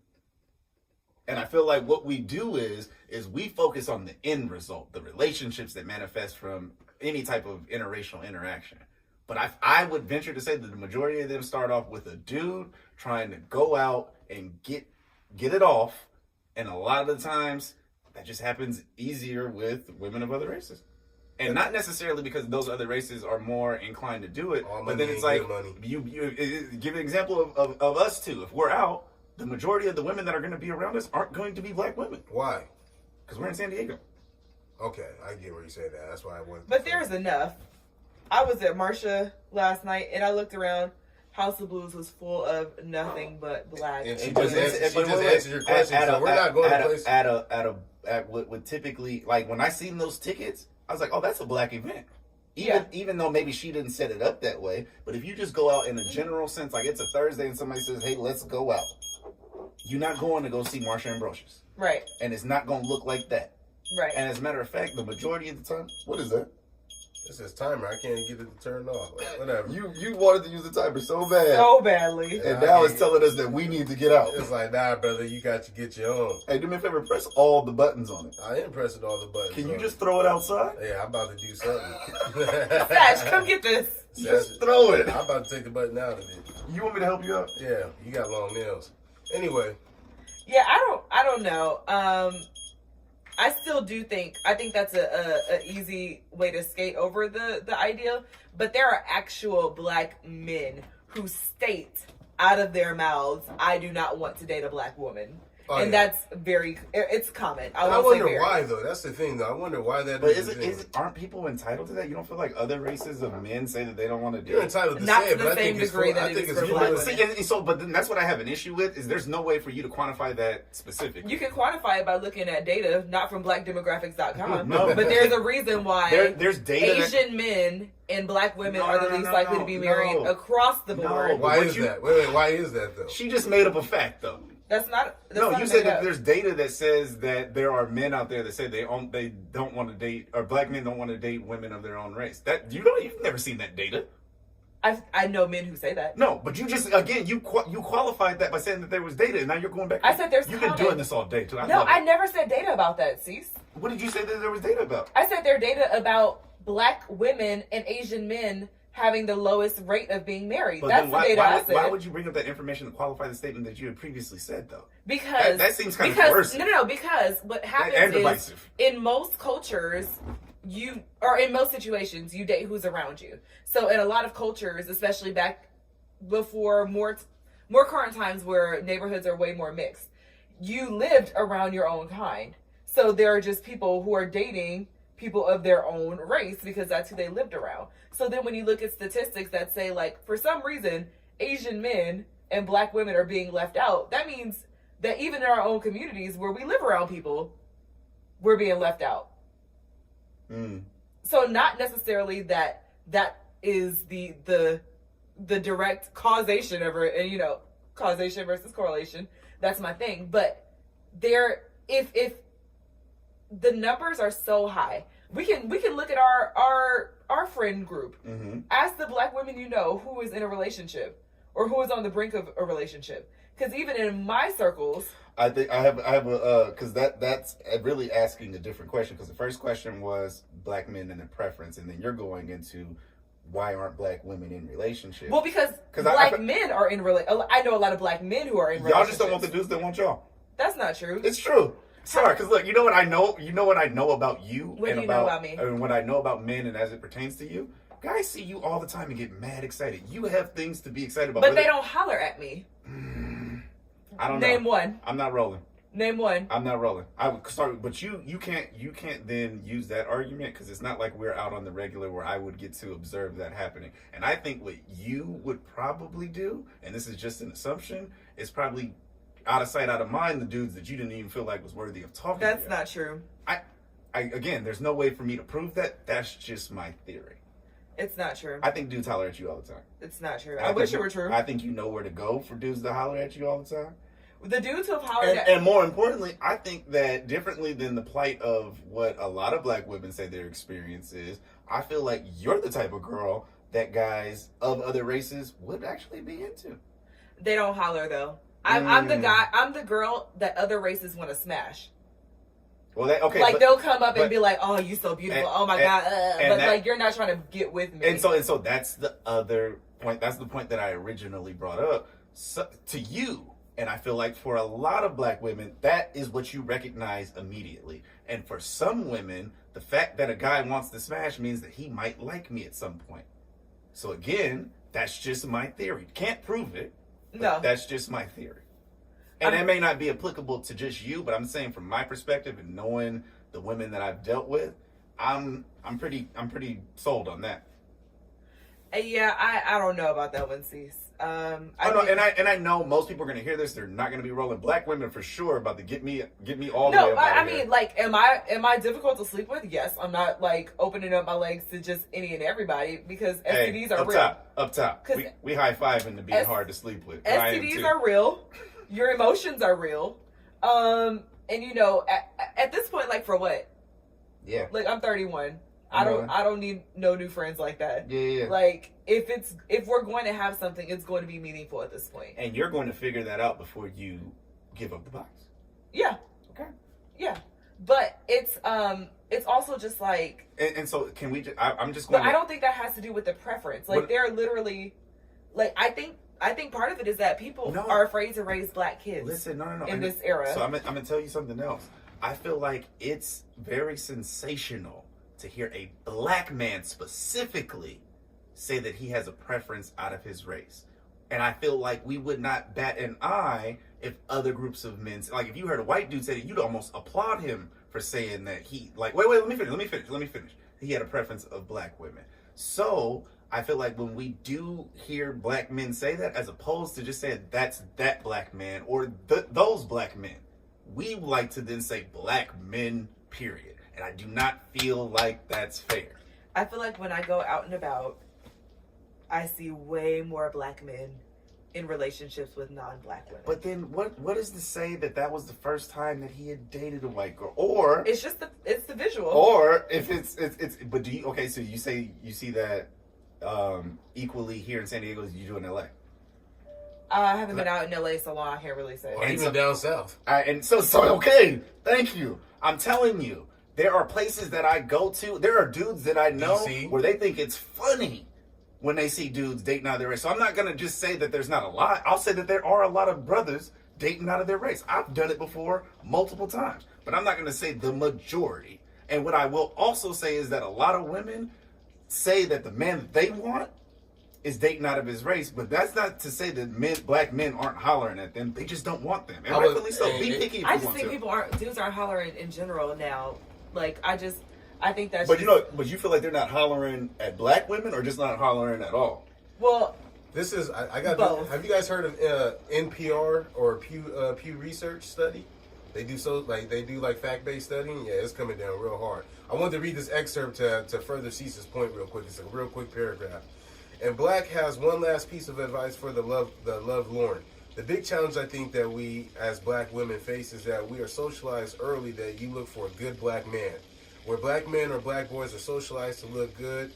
And I feel like what we do is we focus on the end result, the relationships that manifest from any type of interracial interaction. But I would venture to say that the majority of them start off with a dude trying to go out and get it off. And a lot of the times that just happens easier with women of other races. And not necessarily because those other races are more inclined to do it. But then it's like, you give an example of us two. If we're out, the majority of the women that are going to be around us aren't going to be black women. Why? Because we're in San Diego. Okay, I get where you say that. That's why I went. But there's enough. I was at Marsha last night and I looked around. House of Blues was full of nothing but black. And she just answered your question. So we're not going to place at what typically, like when I seen those tickets, I was like, oh, that's a black event. Even though maybe she didn't set it up that way, but if you just go out in a general sense, like it's a Thursday and somebody says, hey, let's go out, you're not going to go see Marsha Ambrosius. Right. And it's not going to look like that. Right. And as a matter of fact, the majority of the time, what is that? It says timer. I can't get it to turn off. Whatever. You wanted to use the timer so bad. So badly. And now it's telling us that we need to get out. It's like, nah, brother, you got to get your own. Hey, do me a favor, press all the buttons on it. I am pressing all the buttons. Can you just throw it outside? Yeah, I'm about to do something. Sash, come get this. Just throw it. I'm about to take the button out of it. You want me to help you out? Yeah, you got long nails. Anyway. Yeah, I don't know. I still do think that's a easy way to skate over the ideal, but there are actual black men who state out of their mouths, I do not want to date a black woman. That's it's common. I wonder why though. That's the thing though. I wonder why that is. But aren't people entitled to that? You don't feel like other races of men say that they don't want to date? You're entitled to not say it, to but the I same think degree I think it's for black women. But then that's what I have an issue with, is there's no way for you to quantify that specifically. You can quantify it by looking at data, not from blackdemographics.com. No. But there's a reason why there's data Asian men and black women are the least likely to be married across the board. Why is that? Wait, why is that though? She just made up a fact though. That's not. You said that there's data that says that there are men out there that say they don't want to date, or black men don't want to date women of their own race. That you've never seen that data. I know men who say that. No, but you just again you qualified that by saying that there was data, and now you're going back. I said there's. You've been doing this all day too. I never said data about that. Cease. What did you say that there was data about? I said there's data about black women and Asian men having the lowest rate of being married. But that's the data I said. Why would you bring up that information to qualify the statement that you had previously said, though? Because that seems kind of coercive. No. Because what happens is, in most cultures, in most situations, you date who's around you. So in a lot of cultures, especially back before more current times where neighborhoods are way more mixed, you lived around your own kind. So there are just people who are dating people of their own race because that's who they lived around. So then when you look at statistics that say, like, for some reason, Asian men and black women are being left out, that means that even in our own communities where we live around people, we're being left out. So not necessarily that is the direct causation of it, and causation versus correlation. That's my thing. But if the numbers are so high, we can look at our friend group. Mm-hmm. Ask the black women who is in a relationship or who is on the brink of a relationship. Because even in my circles, I think I have a because that's really asking a different question. Because the first question was black men and their preference, and then you're going into why aren't black women in relationships? Well, because black men are in I know a lot of black men who are in relationships. Y'all just don't want the dudes that want y'all. That's not true. It's true. Sorry, because look, you know what I know? You know what I know about you? What do you know about me? And what I know about men and as it pertains to you? Guys see you all the time and get mad excited. You have things to be excited about. But they don't holler at me. I don't know. Name one. I'm not rolling. Name one. I'm not rolling. Sorry, but you can't then use that argument because it's not like we're out on the regular where I would get to observe that happening. And I think what you would probably do, and this is just an assumption, is probably out of sight, out of mind the dudes that you didn't even feel like was worthy of talking to. That's not true. Again, there's no way for me to prove that. That's just my theory. It's not true. I think dudes holler at you all the time. It's not true. I wish it were true. I think you know where to go for dudes to holler at you all the time. The dudes who have hollered at... And more importantly, I think that differently than the plight of what a lot of black women say their experience is, I feel like you're the type of girl that guys of other races would actually be into. They don't holler, though. I'm the girl that other races want to smash. Well, okay, like they'll come up and be like, "Oh, you so beautiful! Oh my god!" But like you're not trying to get with me. And so that's the other point. That's the point that I originally brought up to you. And I feel like for a lot of black women, that is what you recognize immediately. And for some women, the fact that a guy wants to smash means that he might like me at some point. So again, that's just my theory. Can't prove it. No, that's just my theory. And it may not be applicable to just you, but I'm saying from my perspective and knowing the women that I've dealt with, I'm pretty sold on that. Yeah, I don't know about that one, Cease. I know most people are gonna hear this. They're not gonna be rolling. Black women for sure about to get me all the way up. No, I mean, like, am I difficult to sleep with? Yes, I'm not like opening up my legs to just any and everybody because STDs are real. Up top, we high five into being hard to sleep with. STDs are real. Your emotions are real. And you know, at this point, like for what? Yeah. Like I'm 31. I don't need no new friends like that. Yeah. Like if we're going to have something, it's going to be meaningful at this point. And you're going to figure that out before you give up the box. Yeah. Okay. Yeah. But it's also just like and so can we I'm just going But I don't think that has to do with the preference. Like they're literally like I think part of it is that people are afraid to raise black kids. Listen, no. In this era. So I'm gonna tell you something else. I feel like it's very sensational to hear a black man specifically say that he has a preference out of his race. And I feel like we would not bat an eye if other groups of men, like if you heard a white dude say that, you'd almost applaud him for saying that he, like, wait, let me finish. He had a preference of black women. So I feel like when we do hear black men say that, as opposed to just saying that's that black man or those black men, we like to then say black men, period. And I do not feel like that's fair. I feel like when I go out and about, I see way more black men in relationships with non-black women. But then what is to say that was the first time that he had dated a white girl? Or it's just it's the visual. Or if it's but do you, okay, so you say you see that equally here in San Diego as you do in LA? I haven't been out in LA so long, I can't really say. Or even down south. And so okay, thank you. I'm telling you, there are places that I go to. There are dudes that I know DC, where they think it's funny when they see dudes dating out of their race. So I'm not going to just say that there's not a lot. I'll say that there are a lot of brothers dating out of their race. I've done it before multiple times. But I'm not going to say the majority. And what I will also say is that a lot of women say that the man that they want is dating out of his race. But that's not to say that black men aren't hollering at them. They just don't want them. And rightfully so. Be picky if you want to. I just think dudes aren't hollering in general now. Like, I think that's. But but you feel like they're not hollering at black women, or just not hollering at all? Well, this is I got. Both. Have you guys heard of NPR or Pew Research study? They do fact-based studying. Yeah, it's coming down real hard. I wanted to read this excerpt to further Cease's point real quick. It's a real quick paragraph. And Black has one last piece of advice for the lovelorn. The big challenge I think that we as black women face is that we are socialized early that you look for a good black man. Where black men or black boys are socialized to look good,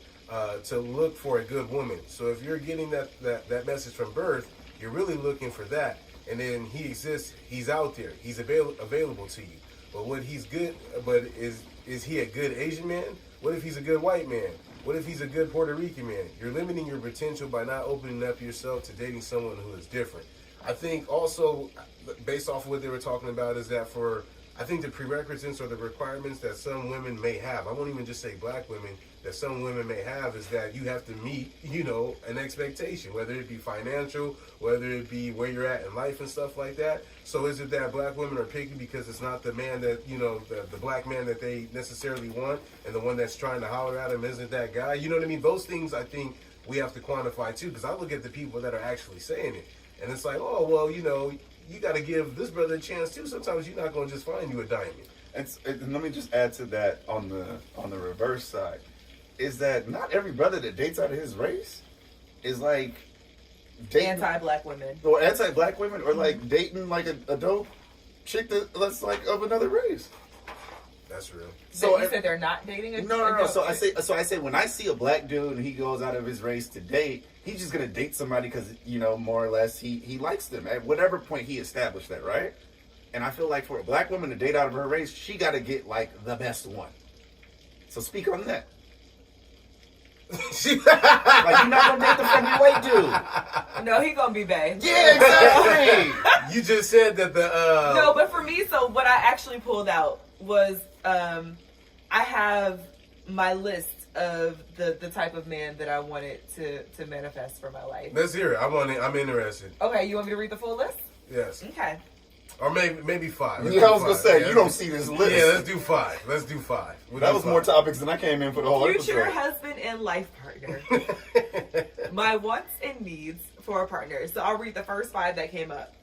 to look for a good woman. So if you're getting that message from birth, you're really looking for that. And then he exists, he's out there, he's available to you. But is he a good Asian man? What if he's a good white man? What if he's a good Puerto Rican man? You're limiting your potential by not opening up yourself to dating someone who is different. I think also, based off of what they were talking about, is that I think the prerequisites or the requirements that some women may have, I won't even just say black women, that some women may have is that you have to meet, an expectation, whether it be financial, whether it be where you're at in life and stuff like that. So is it that black women are picky because it's not the man that, the black man that they necessarily want, and the one that's trying to holler at them isn't that guy? You know what I mean? Those things I think we have to quantify too, because I look at the people that are actually saying it. And it's like, oh, well, you got to give this brother a chance too. Sometimes you're not going to just find you a diamond. And let me just add to that on the reverse side, is that not every brother that dates out of his race is like dating Anti-black women. or anti-black women, or like dating like a dope chick that's like of another race. That's real. So you said they're not dating a No. So I say when I see a black dude and he goes out of his race to date, he's just gonna date somebody because more or less he likes them at whatever point he established that, right? And I feel like for a black woman to date out of her race, she got to get like the best one. So speak on that. Like you're not gonna date the friendly white dude. No, he gonna be bae. Yeah, exactly. You just said that the No, but for me, so what I actually pulled out was I have my list of the type of man that I wanted to manifest for my life. Let's hear it. I'm interested. Okay, you want me to read the full list? Yes. Okay. Or maybe 5. Let's Yeah, do I was gonna 5. say Yeah, you don't see this list. Yeah, let's do 5. That was more topics than I came in for the whole Future episode. husband and life partner. My wants and needs for a partner. So I'll read the first 5 that came up.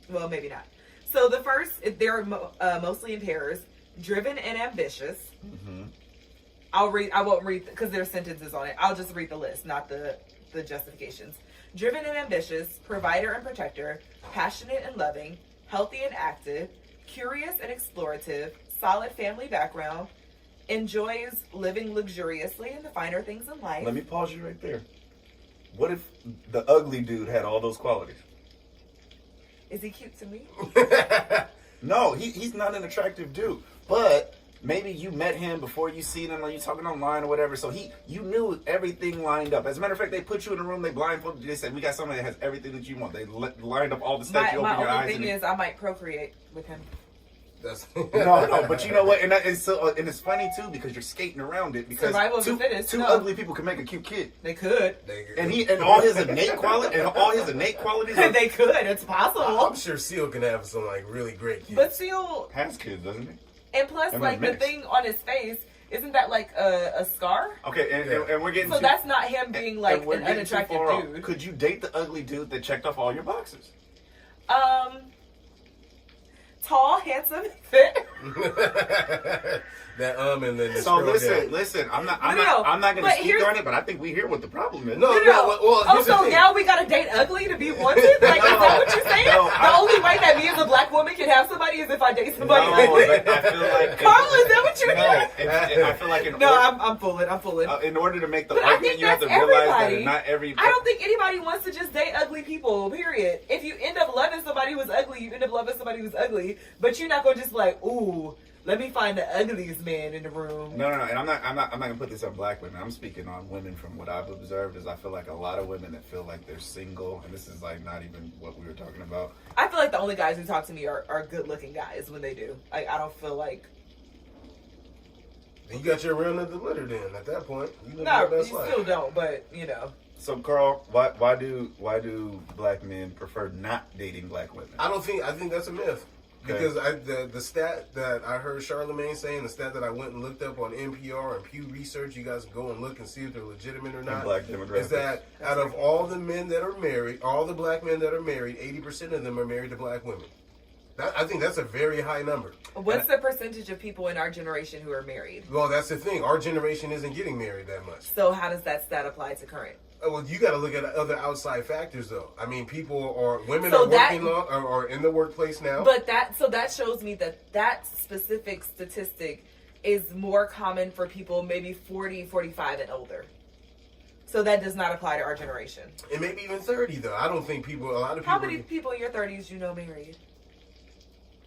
Well, maybe not. So the first, they're mostly in pairs. Driven and ambitious. Mm-hmm. I won't read because there's sentences on it. I'll just read the list, not the justifications. Driven and ambitious, provider and protector, passionate and loving, healthy and active, curious and explorative, solid family background, enjoys living luxuriously in the finer things in life. Let me pause you right there. What if the ugly dude had all those qualities? Is he cute to me? No, he's not an attractive dude. But maybe you met him before you seen him, or you talking online or whatever. So you knew everything lined up. As a matter of fact, they put you in a room, they blindfolded you. They said, "We got somebody that has everything that you want." They lined up all the steps. You open My your eyes. only thing is I might procreate with him. That's No, but you know what? And it's funny too because you're skating around it because Survival of the fittest, two no. ugly people can make a cute kid. They could. And all his innate qualities are, They could. It's possible. I'm sure Seal can have some like really great kids. But still, has kids, doesn't he? and plus, And like they're the mixed. thing on his face, isn't that like a scar? Okay, and we're getting So too, that's not him being like and we're an getting too unattractive far off. dude. Could you date the ugly dude that checked off all your boxes? Tall, handsome, fit. That and then the So scroll down. listen. I'm not No, going to but speak here's- on it, but I think we hear what the problem is. No, well, here's the so thing. now we gotta date ugly to be wanted? Like, is that what you're saying? No, The only way that me as a black woman can have somebody is if I date somebody No, ugly? but I feel like Carl, is that what you're doing? I feel like I'm fooling. in order to make the But I argument, think you have to that's realize everybody. that not every. I don't think anybody wants to just date ugly people, period. If you end up loving somebody who's ugly, you end up loving somebody who's ugly. But you're not gonna just be like, ooh, let me find the ugliest man in the room. No, and I'm not gonna put this on black women. I'm speaking on women from what I've observed. Is I feel like a lot of women that feel like they're single, and this is like not even what we were talking about. I feel like the only guys who talk to me are good looking guys when they do. I don't feel like. You got your real nigga litter then. At that point, you live No, your you best life. still don't, but you know. So, Carl, why do black men prefer not dating black women? I think that's a myth. Okay. Because the stat that I heard Charlemagne saying, the stat that I went and looked up on NPR and Pew Research, you guys can go and look and see if they're legitimate or not. Black demographics. Is that out of all the men that are married, all the black men that are married, 80% of them are married to black women. I think that's a very high number. What's the percentage of people in our generation who are married? Well, that's the thing. Our generation isn't getting married that much. So how does that stat apply to current? Well, you got to look at other outside factors, though. I mean, women So are working are in the workplace now. But that shows me that specific statistic is more common for people maybe 40, 45 and older. So that does not apply to our generation. And maybe even 30, though. I don't think a lot of people. How many people in your 30s you know married?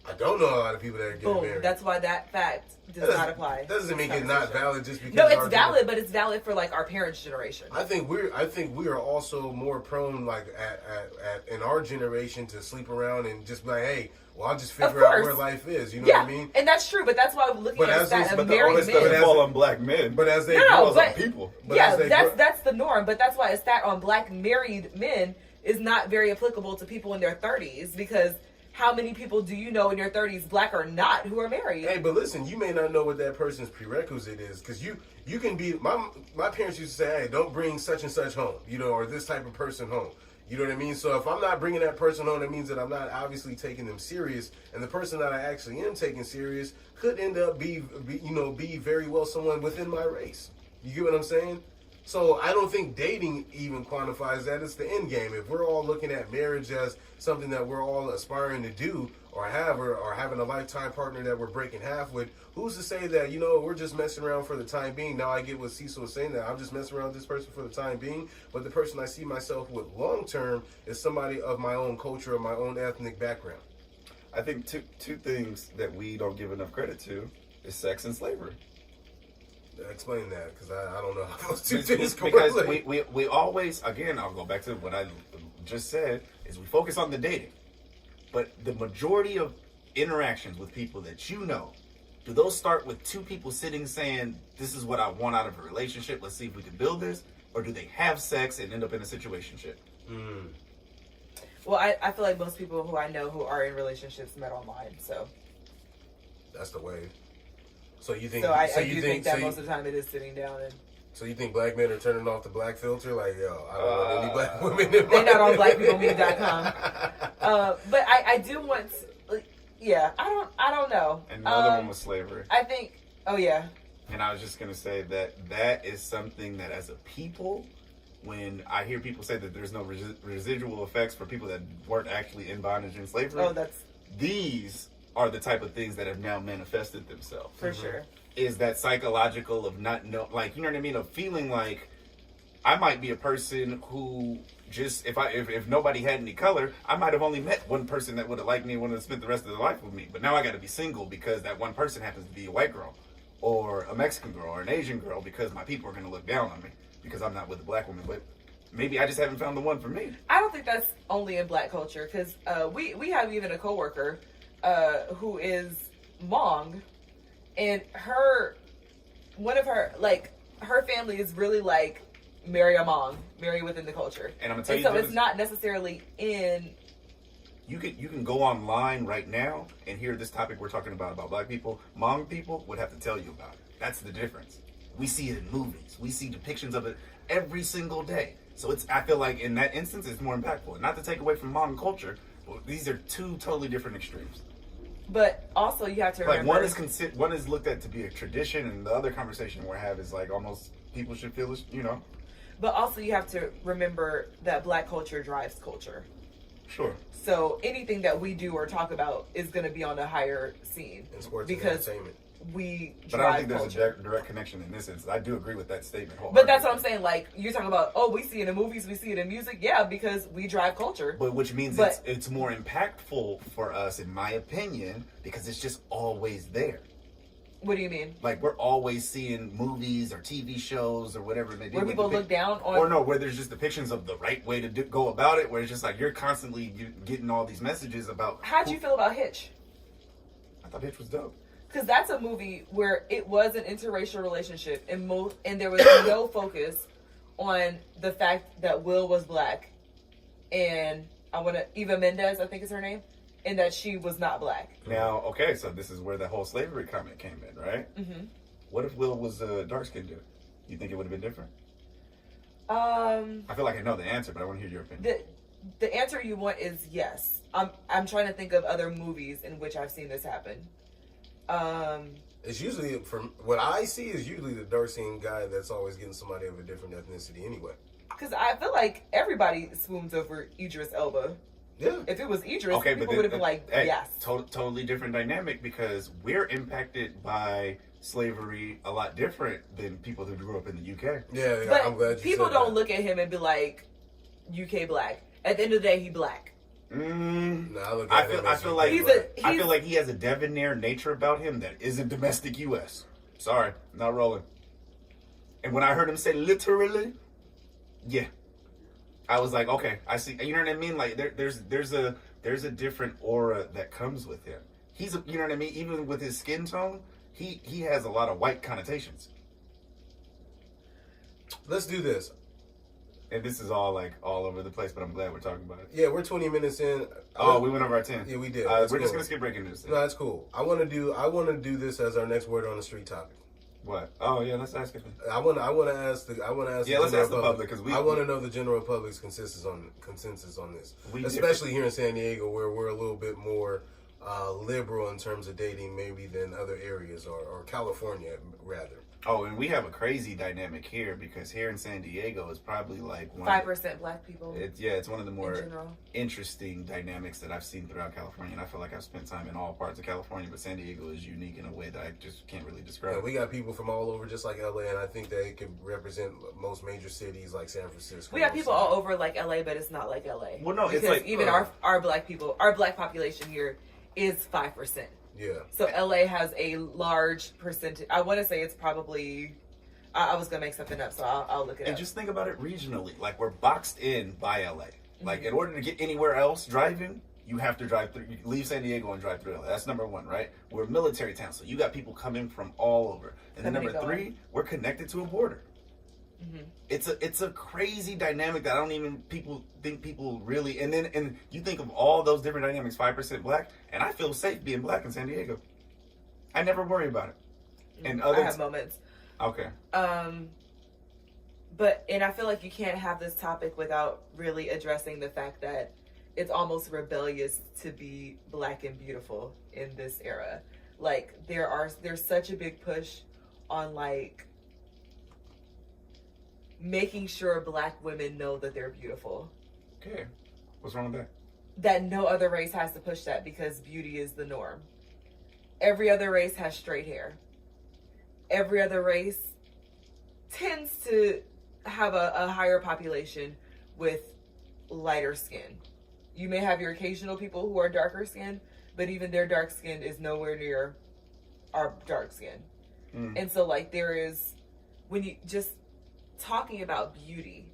I don't know a lot of people that are getting Boom. married. That's why that fact does not apply. That doesn't make it not valid just because. No, it's our valid, but it's valid for like our parents' generation. I think we are also more prone, like at in our generation, to sleep around and just be like, hey, well, I'll just figure out where life is. You know what I mean? And that's true, but that's why we're looking at that of But married all this stuff men. fall on black men. But as they No, grow, but people. But yeah, as they that's the norm. But that's why a stat on black married men is not very applicable to people in their 30s because how many people do you know in your 30s, black or not, who are married? Hey, but listen, you may not know what that person's prerequisite is because you can be. My parents used to say, hey, don't bring such and such home, or this type of person home. You know what I mean? So if I'm not bringing that person on, it means that I'm not obviously taking them serious. And the person that I actually am taking serious could end up be very well someone within my race. You get what I'm saying? So I don't think dating even quantifies that. It's the end game. If we're all looking at marriage as something that we're all aspiring to do or have, or having a lifetime partner that we're breaking half with, who's to say that, we're just messing around for the time being? Now I get what Cecil was saying, that I'm just messing around with this person for the time being, but the person I see myself with long term is somebody of my own culture, of my own ethnic background. I think two things that we don't give enough credit to is sex and slavery. Explain that, because I don't know how those two things Because correlate. we always, again, I'll go back to what I just said, is we focus on the dating. But the majority of interactions with people that do those start with two people sitting saying, this is what I want out of a relationship, let's see if we can build this? Or do they have sex and end up in a situationship? Well, I feel like most people who I know who are in relationships met online, so. That's the way. So you think? So I you do think that most of the time it is sitting down and. So you think black men are turning off the black filter? Like, yo, I don't want any black women in my They're not on blackpeoplemeet.com. But I do want, I don't know. And the other one was slavery. I think, And I was just going to say that is something that as a people, when I hear people say that there's no residual effects for people that weren't actually in bondage and slavery. These are the type of things that have now manifested themselves. For sure. Is that psychological of not know, like, you know what I mean, of feeling like I might be a person who just, if nobody had any color, I might have only met one person that would have liked me and would have spent the rest of their life with me. But now I got to be single because that one person happens to be a white girl or a Mexican girl or an Asian girl, because my people are going to look down on me because I'm not with a black woman. But maybe I just haven't found the one for me. I don't think that's only in black culture, because we have even a coworker who is Hmong, and her family is really like marry a Hmong, marry within the culture. And I'm gonna tell you, so it's not necessarily in. You can go online right now and hear this topic we're talking about black people. Hmong people would have to tell you about it. That's the difference. We see it in movies. We see depictions of it every single day. So I feel like in that instance, it's more impactful. And not to take away from Hmong culture, but these are two totally different extremes. But also you have to remember, like one is looked at to be a tradition, and the other conversation we're having is like almost people should feel, But also you have to remember that black culture drives culture. Sure. So anything that we do or talk about is going to be on a higher scene. in sports because and entertainment. we drive But I don't think culture. there's a direct connection in this instance. I do agree with that statement. But that's what I'm saying. Like, you're talking about, we see it in movies, we see it in music. Yeah, because we drive culture. But which means it's more impactful for us, in my opinion, because it's just always there. What do you mean? Like, we're always seeing movies or TV shows or whatever it may be. Where people look down on... Or no, where there's just depictions of the right way to go about it, where it's just like you're constantly getting all these messages about... How'd you feel about Hitch? I thought Hitch was dope. Because that's a movie where it was an interracial relationship, and there was no focus on the fact that Will was black, and Eva Mendes, I think is her name, and that she was not black. Now, okay, so this is where the whole slavery comment came in, right? Mm-hmm. What if Will was a dark-skinned dude? You think it would have been different? I feel like I know the answer, but I want to hear your opinion. The answer you want is yes. I'm trying to think of other movies in which I've seen this happen. It's usually, from what I see, is usually the dark-skinned guy that's always getting somebody of a different ethnicity anyway. Because I feel like everybody swoons over Idris Elba. Yeah. If it was Idris, people would have been like, yes. Totally different dynamic, because we're impacted by slavery a lot different than people who grew up in the UK. Yeah, but I'm glad you people said don't that. look at him and be like, UK black. At the end of the day, he black. I feel like he has a debonair nature about him that isn't domestic U.S. Sorry, not rolling. And when I heard him say literally, yeah, I was like, okay, I see. You know what I mean? Like there's a different aura that comes with him. You know what I mean? Even with his skin tone, he has a lot of white connotations. Let's do this. And this is all over the place, but I'm glad we're talking about it. Yeah, we're 20 minutes in. We went over our 10. Yeah, we did. We're just gonna skip breaking news. No, that's cool. I want to do this as our next word on the street topic. What? Oh yeah, let's ask it. I want to ask Yeah, let's ask the public because I want to know the general public's consensus on this, especially here in San Diego, where we're a little bit more liberal in terms of dating, maybe than other areas or California rather. Oh, and we have a crazy dynamic here because here in San Diego is probably like 5% black people. It's one of the more in general. interesting dynamics that I've seen throughout California, and I feel like I've spent time in all parts of California, but San Diego is unique in a way that I just can't really describe. Yeah, we got people from all over, just like LA, and I think they can represent most major cities like San Francisco. We got people all over like LA, but it's not like LA. Well, no, because it's like even our black people, our black population here is 5%. Yeah. So LA has a large percentage. I want to say it's probably. I was gonna make something up, so I'll look it up. And just think about it regionally. Like we're boxed in by LA. Like in order to get anywhere else driving, you have to drive through. You leave San Diego and drive through LA. That's number one, right? We're a military town, so you got people coming from all over. And then number three, we're connected to a border. Mm-hmm. It's a crazy dynamic that I don't even think people really. And you think of all those different dynamics, 5% black, and I feel safe being black in San Diego. I never worry about it. And I have moments. Okay. But I feel like you can't have this topic without really addressing the fact that it's almost rebellious to be black and beautiful in this era. Like there's such a big push on like making sure black women know that they're beautiful. Okay. What's wrong with that? That no other race has to push that because beauty is the norm. Every other race has straight hair. Every other race tends to have a higher population with lighter skin. You may have your occasional people who are darker skinned, but even their dark skin is nowhere near our dark skin. And so like there is, when you just talking about beauty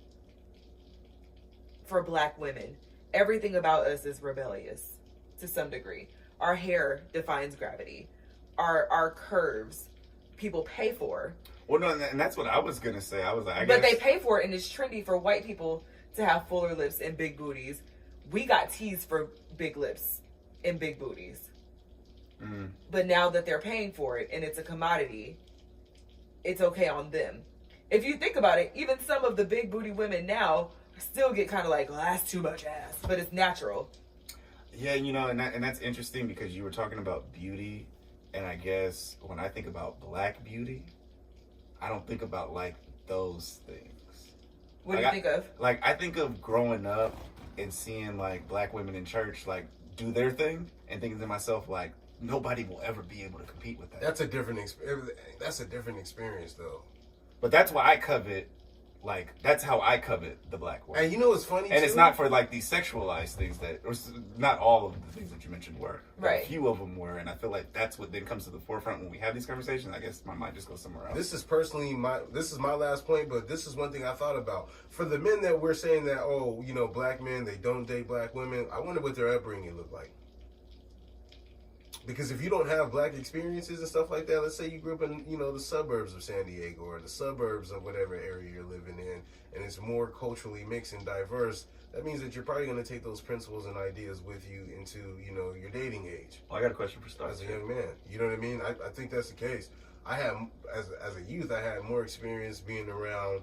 for black women, everything about us is rebellious to some degree. Our hair defines gravity. Our curves, people pay for. Well, no, and that's what I was gonna say. I was like, but they pay for it, and it's trendy for white people to have fuller lips and big booties. We got teased for big lips and big booties. But now that they're paying for it and it's a commodity, it's okay on them. If you think about it, even some of the big booty women now still get kind of like, well, that's too much ass, but it's natural. Yeah, you know, and that's interesting because you were talking about beauty, and I guess when I think about black beauty, I don't think about like those things. What do you think of? Like I think of growing up and seeing like black women in church like do their thing, and thinking to myself like nobody will ever be able to compete with that. That's a different experience though. But that's why I covet. Like, that's how I covet the black woman. And you know what's funny, and it's not for, like, these sexualized things that, or not all of the things that you mentioned were. Right. A few of them were, and I feel like that's what then comes to the forefront when we have these conversations. I guess my mind just goes somewhere else. This is my last point, but this is one thing I thought about. For the men that we're saying that, oh, you know, black men, they don't date black women, I wonder what their upbringing looked like. Because if you don't have black experiences and stuff like that, let's say you grew up in, you know, the suburbs of San Diego or the suburbs of whatever area you're living in, and it's more culturally mixed and diverse, that means that you're probably going to take those principles and ideas with you into, you know, your dating age. Well, I got a question for Star. As a young man, you know what I mean? I think that's the case. I had, as a youth, I had more experience being around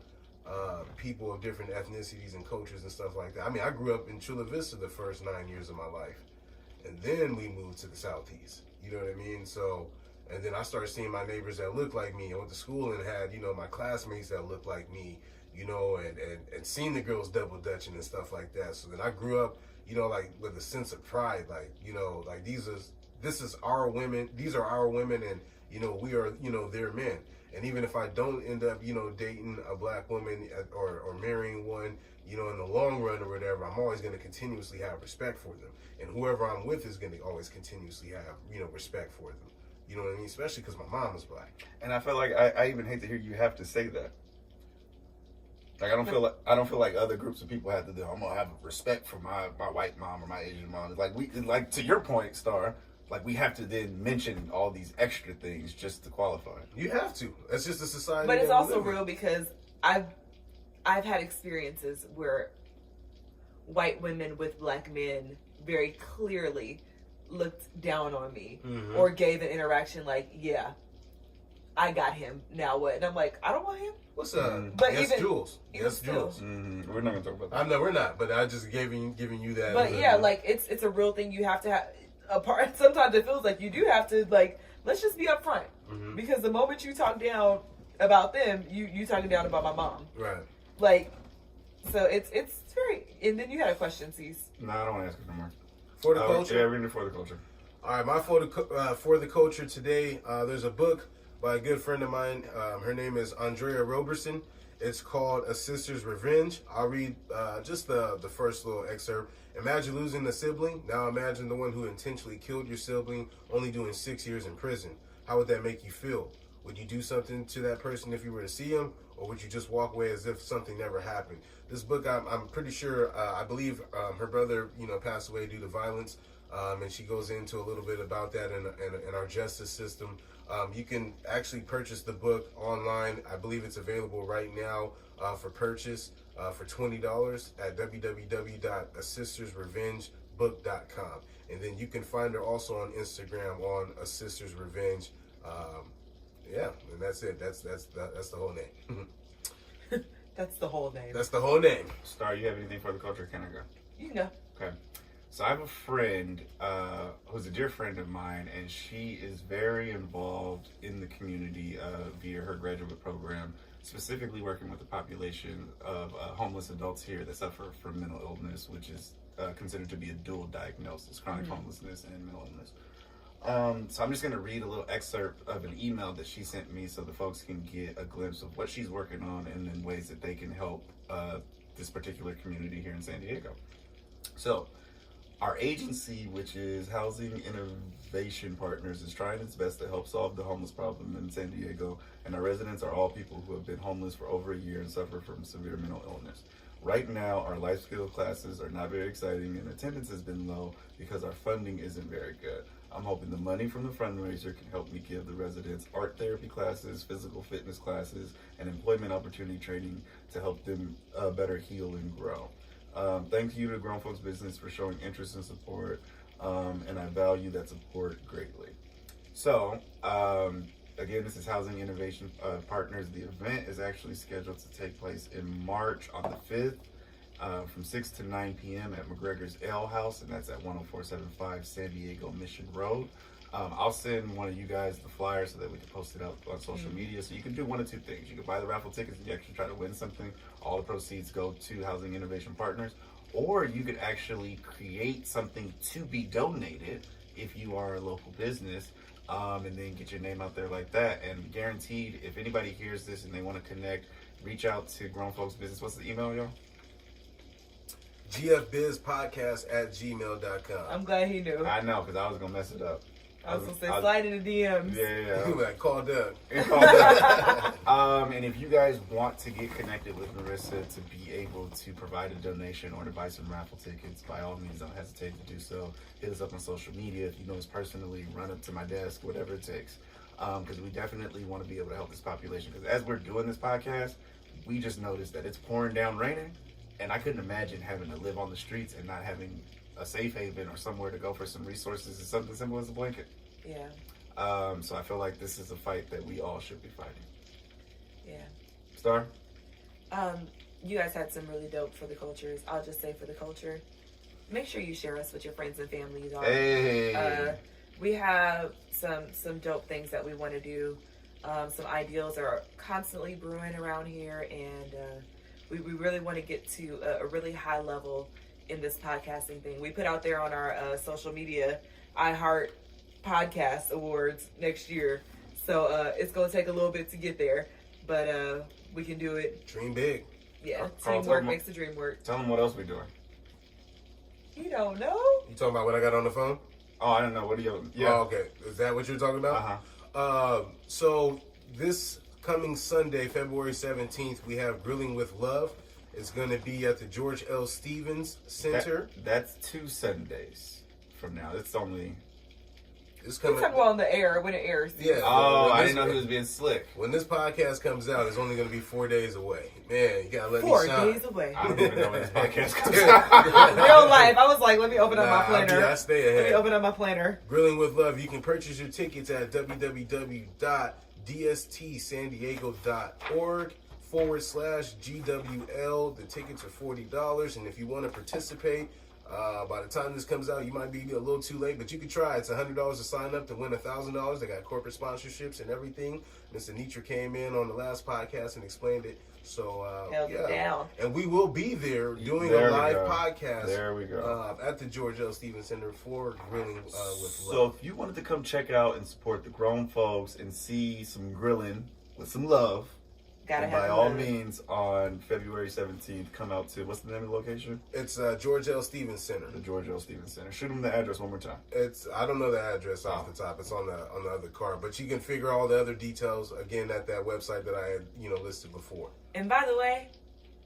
people of different ethnicities and cultures and stuff like that. I mean, I grew up in Chula Vista the first 9 years of my life. And then we moved to the Southeast. You know what I mean? So, and then I started seeing my neighbors that looked like me. I went to school and had, you know, my classmates that looked like me, you know, and seeing the girls double dutching and stuff like that. So then I grew up, you know, like with a sense of pride, like, you know, like this is our women, these are our women, and, you know, we are, you know, their men. And even if I don't end up, you know, dating a black woman or marrying one, you know, in the long run or whatever, I'm always going to continuously have respect for them. And whoever I'm with is going to always continuously have, you know, respect for them. You know what I mean? Especially because my mom is black. And I feel like I even hate to hear you have to say that. Like I don't feel like other groups of people have to do. I'm gonna have respect for my white mom or my Asian mom. Like to your point, Star. Like we have to then mention all these extra things just to qualify. You have to. That's just a society. But it's also real because I've had experiences where white women with black men very clearly looked down on me or gave an interaction like, yeah, I got him. Now what? And I'm like, I don't want him. What's up? But Yes, even- Jules. even Yes, still. Jules. We're not gonna talk about that. I know we're not, but I just giving you that. But yeah, like it's a real thing. You have to have a part. Sometimes it feels like you do have to like. Let's just be upfront, because the moment you talk down about them, you talking down about my mom. Right. Like, so it's very. And then you had a question, Cease. No, I don't want to ask you no more. For the culture. Yeah, we're gonna do for the culture. All right, my for the culture today. There's a book by a good friend of mine. Her name is Andrea Roberson. It's called A Sister's Revenge. I'll read just the first little excerpt. Imagine losing a sibling. Now imagine the one who intentionally killed your sibling, only doing 6 years in prison. How would that make you feel? Would you do something to that person if you were to see him, or would you just walk away as if something never happened? This book, I'm pretty sure, I believe her brother, passed away due to violence, and she goes into a little bit about that in our justice system. You can actually purchase the book online. I believe it's available right now for purchase for $20 at www.asistersrevengebook.com. And then you can find her also on Instagram on A Sister's Revenge. Yeah, and that's it. That's the whole name. That's the whole name. That's the whole name. Star, you have anything for the culture? Can I go? You can go. Okay. So I have a friend who's a dear friend of mine, and she is very involved in the community via her graduate program, specifically working with the population of homeless adults here that suffer from mental illness, which is considered to be a dual diagnosis, chronic homelessness and mental illness. So I'm just going to read a little excerpt of an email that she sent me so the folks can get a glimpse of what she's working on and then ways that they can help this particular community here in San Diego. So, our agency, which is Housing Innovation Partners, is trying its best to help solve the homeless problem in San Diego, and our residents are all people who have been homeless for over a year and suffer from severe mental illness. Right now, our life skill classes are not very exciting, and attendance has been low because our funding isn't very good. I'm hoping the money from the fundraiser can help me give the residents art therapy classes, physical fitness classes, and employment opportunity training to help them better heal and grow. Thank you to Grown Folks Business for showing interest and support, and I value that support greatly. So, again, this is Housing Innovation Partners. The event is actually scheduled to take place in March on the 5th from 6 to 9 p.m. at McGregor's Ale House, and that's at 10475 San Diego Mission Road. I'll send one of you guys the flyer so that we can post it out on social media. So you can do one of two things. You can buy the raffle tickets and you actually try to win something. All the proceeds go to Housing Innovation Partners. Or you could actually create something to be donated if you are a local business, and then get your name out there like that. And guaranteed, if anybody hears this and they want to connect, reach out to Grown Folks Business. What's the email, y'all? gfbizpodcast@gmail.com. I'm glad he knew. I know, because I was going to mess it up. I was gonna say slide in the DMs. Yeah. You like call Doug. And if you guys want to get connected with Marissa to be able to provide a donation or to buy some raffle tickets, by all means, don't hesitate to do so. Hit us up on social media. If you know us personally, run up to my desk, whatever it takes. Because we definitely want to be able to help this population. Because as we're doing this podcast, we just noticed that it's pouring down raining. And I couldn't imagine having to live on the streets and not having a safe haven or somewhere to go for some resources and something simple as a blanket. Yeah. So I feel like this is a fight that we all should be fighting. Yeah. Star? You guys had some really dope for the cultures. I'll just say for the culture, make sure you share us with your friends and family. Hey. We have some dope things that we want to do. Some ideals are constantly brewing around here, and we really want to get to a really high level in this podcasting thing. We put out there on our social media, iHeart Podcast Awards next year. So it's going to take a little bit to get there, but we can do it. Dream big. Yeah, Carl, teamwork makes the dream work. Tell them what else we're doing. You don't know? You talking about what I got on the phone? Oh, I don't know. What are you? Yeah. Oh, okay. Is that what you're talking about? So this coming Sunday, February 17th, we have Grilling with Love. It's going to be at the George L. Stevens Center. That's 2 Sundays from now. It's only... It's We're coming. talking about on the air, when it airs. Yeah. Oh, when I this- didn't know he was being slick. When this podcast comes out, it's only going to be 4 days away. Man, you got to let 4 me shine. days away. I don't even know when this podcast comes out. Real life. I was like, let me open up my planner. I stay Let me ahead. open up my planner. Grilling with Love. You can purchase your tickets at dstsandiego.org/GWL. The tickets are $40, and if you want to participate, by the time this comes out, you might be a little too late, but you can try. It's $100 to sign up to win $1,000. They got corporate sponsorships and everything. Mr. Nitra came in on the last podcast and explained it. So, Held it down. And we will be there doing There a we live go. podcast. There we go. At the George L. Stevens Center for Grilling with So Love. if you wanted to come check out and support the grown folks and see some grilling with some love, Gotta then have by the all love. means, on February 17th, come out to, what's the name of the location? It's George L. Stevens Center. The George L. Stevens Center. Shoot them the address one more time. It's I don't know the address off the top. It's on the other card, but you can figure all the other details again at that website that I had listed before. And by the way,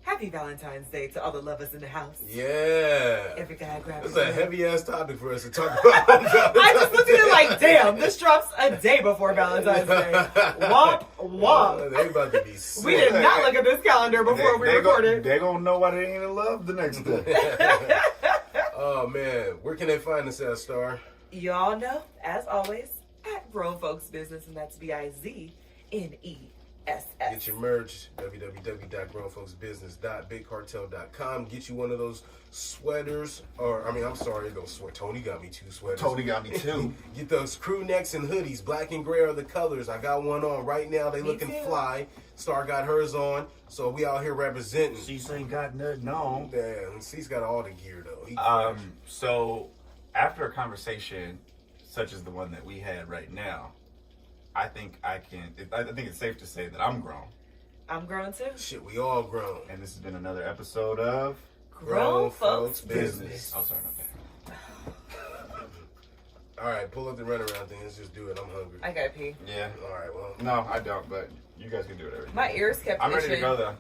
happy Valentine's Day to all the lovers in the house. Yeah, Every guy grab it's his a hand. heavy ass topic for us to talk about. I just looked at it like, damn, this drops a day before Valentine's Day. Womp womp. They about to be sick. We did not look at this calendar before we recorded. They gonna know why they ain't in love the next day. Oh man, where can they find us at, Star? Y'all know, as always, at Grown Folks Business, and that's BIZNESS. Get your merch, www.grownfolksbusiness.bigcartel.com. Get you one of those sweaters, those sweaters. Tony got me 2 sweaters. Tony got me too. Get those crew necks and hoodies. Black and gray are the colors. I got one on right now. They Me looking too. fly. Star got hers on. So we out here representing. She ain't got nothing on. Damn, she's got all the gear though. He So after a conversation such as the one that we had right now, I think it's safe to say that I'm grown. I'm grown too. shit, we all grown. And this has been another episode of Grown Folks Business. Business. Oh, sorry, my bad. All right, pull up the runaround thing. Let's just do it. I'm hungry. I gotta pee. Yeah. All right, well. No, I don't, but you guys can do whatever. My ears kept I'm ready to itching. go though.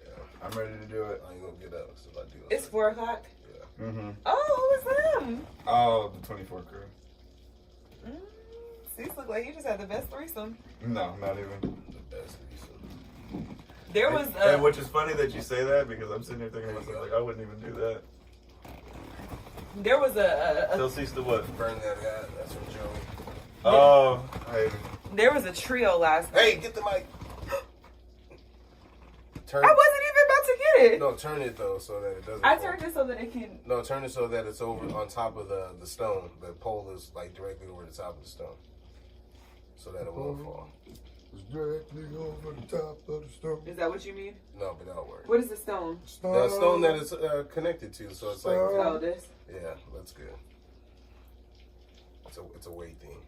Yeah, I'm ready to do it. I ain't gonna get up until I do it. It's 4 o'clock. Yeah. Mm-hmm. Oh, who is them? Oh, the 24 crew. These look like you just had the best threesome. No, not even. The best reason. There was And which is funny that you say that because I'm sitting here thinking to myself, like, I wouldn't even do that. there was a Still sees the what? Burn that guy. That's from Joey. Oh, hey. there was a trio last night. Hey, get the mic. Turn. I wasn't even about to get it. No, turn it though so that it doesn't. I fall. turned it so that it can. No, turn it so that it's over on top of the stone. The pole is like directly over the top of the stone, so that it won't fall. It's directly over the top of the stone. Is that what you mean? No, but that'll work. What is the stone? The stone that it's connected to, so it's like Oh, this. yeah, that's good. It's a weight thing.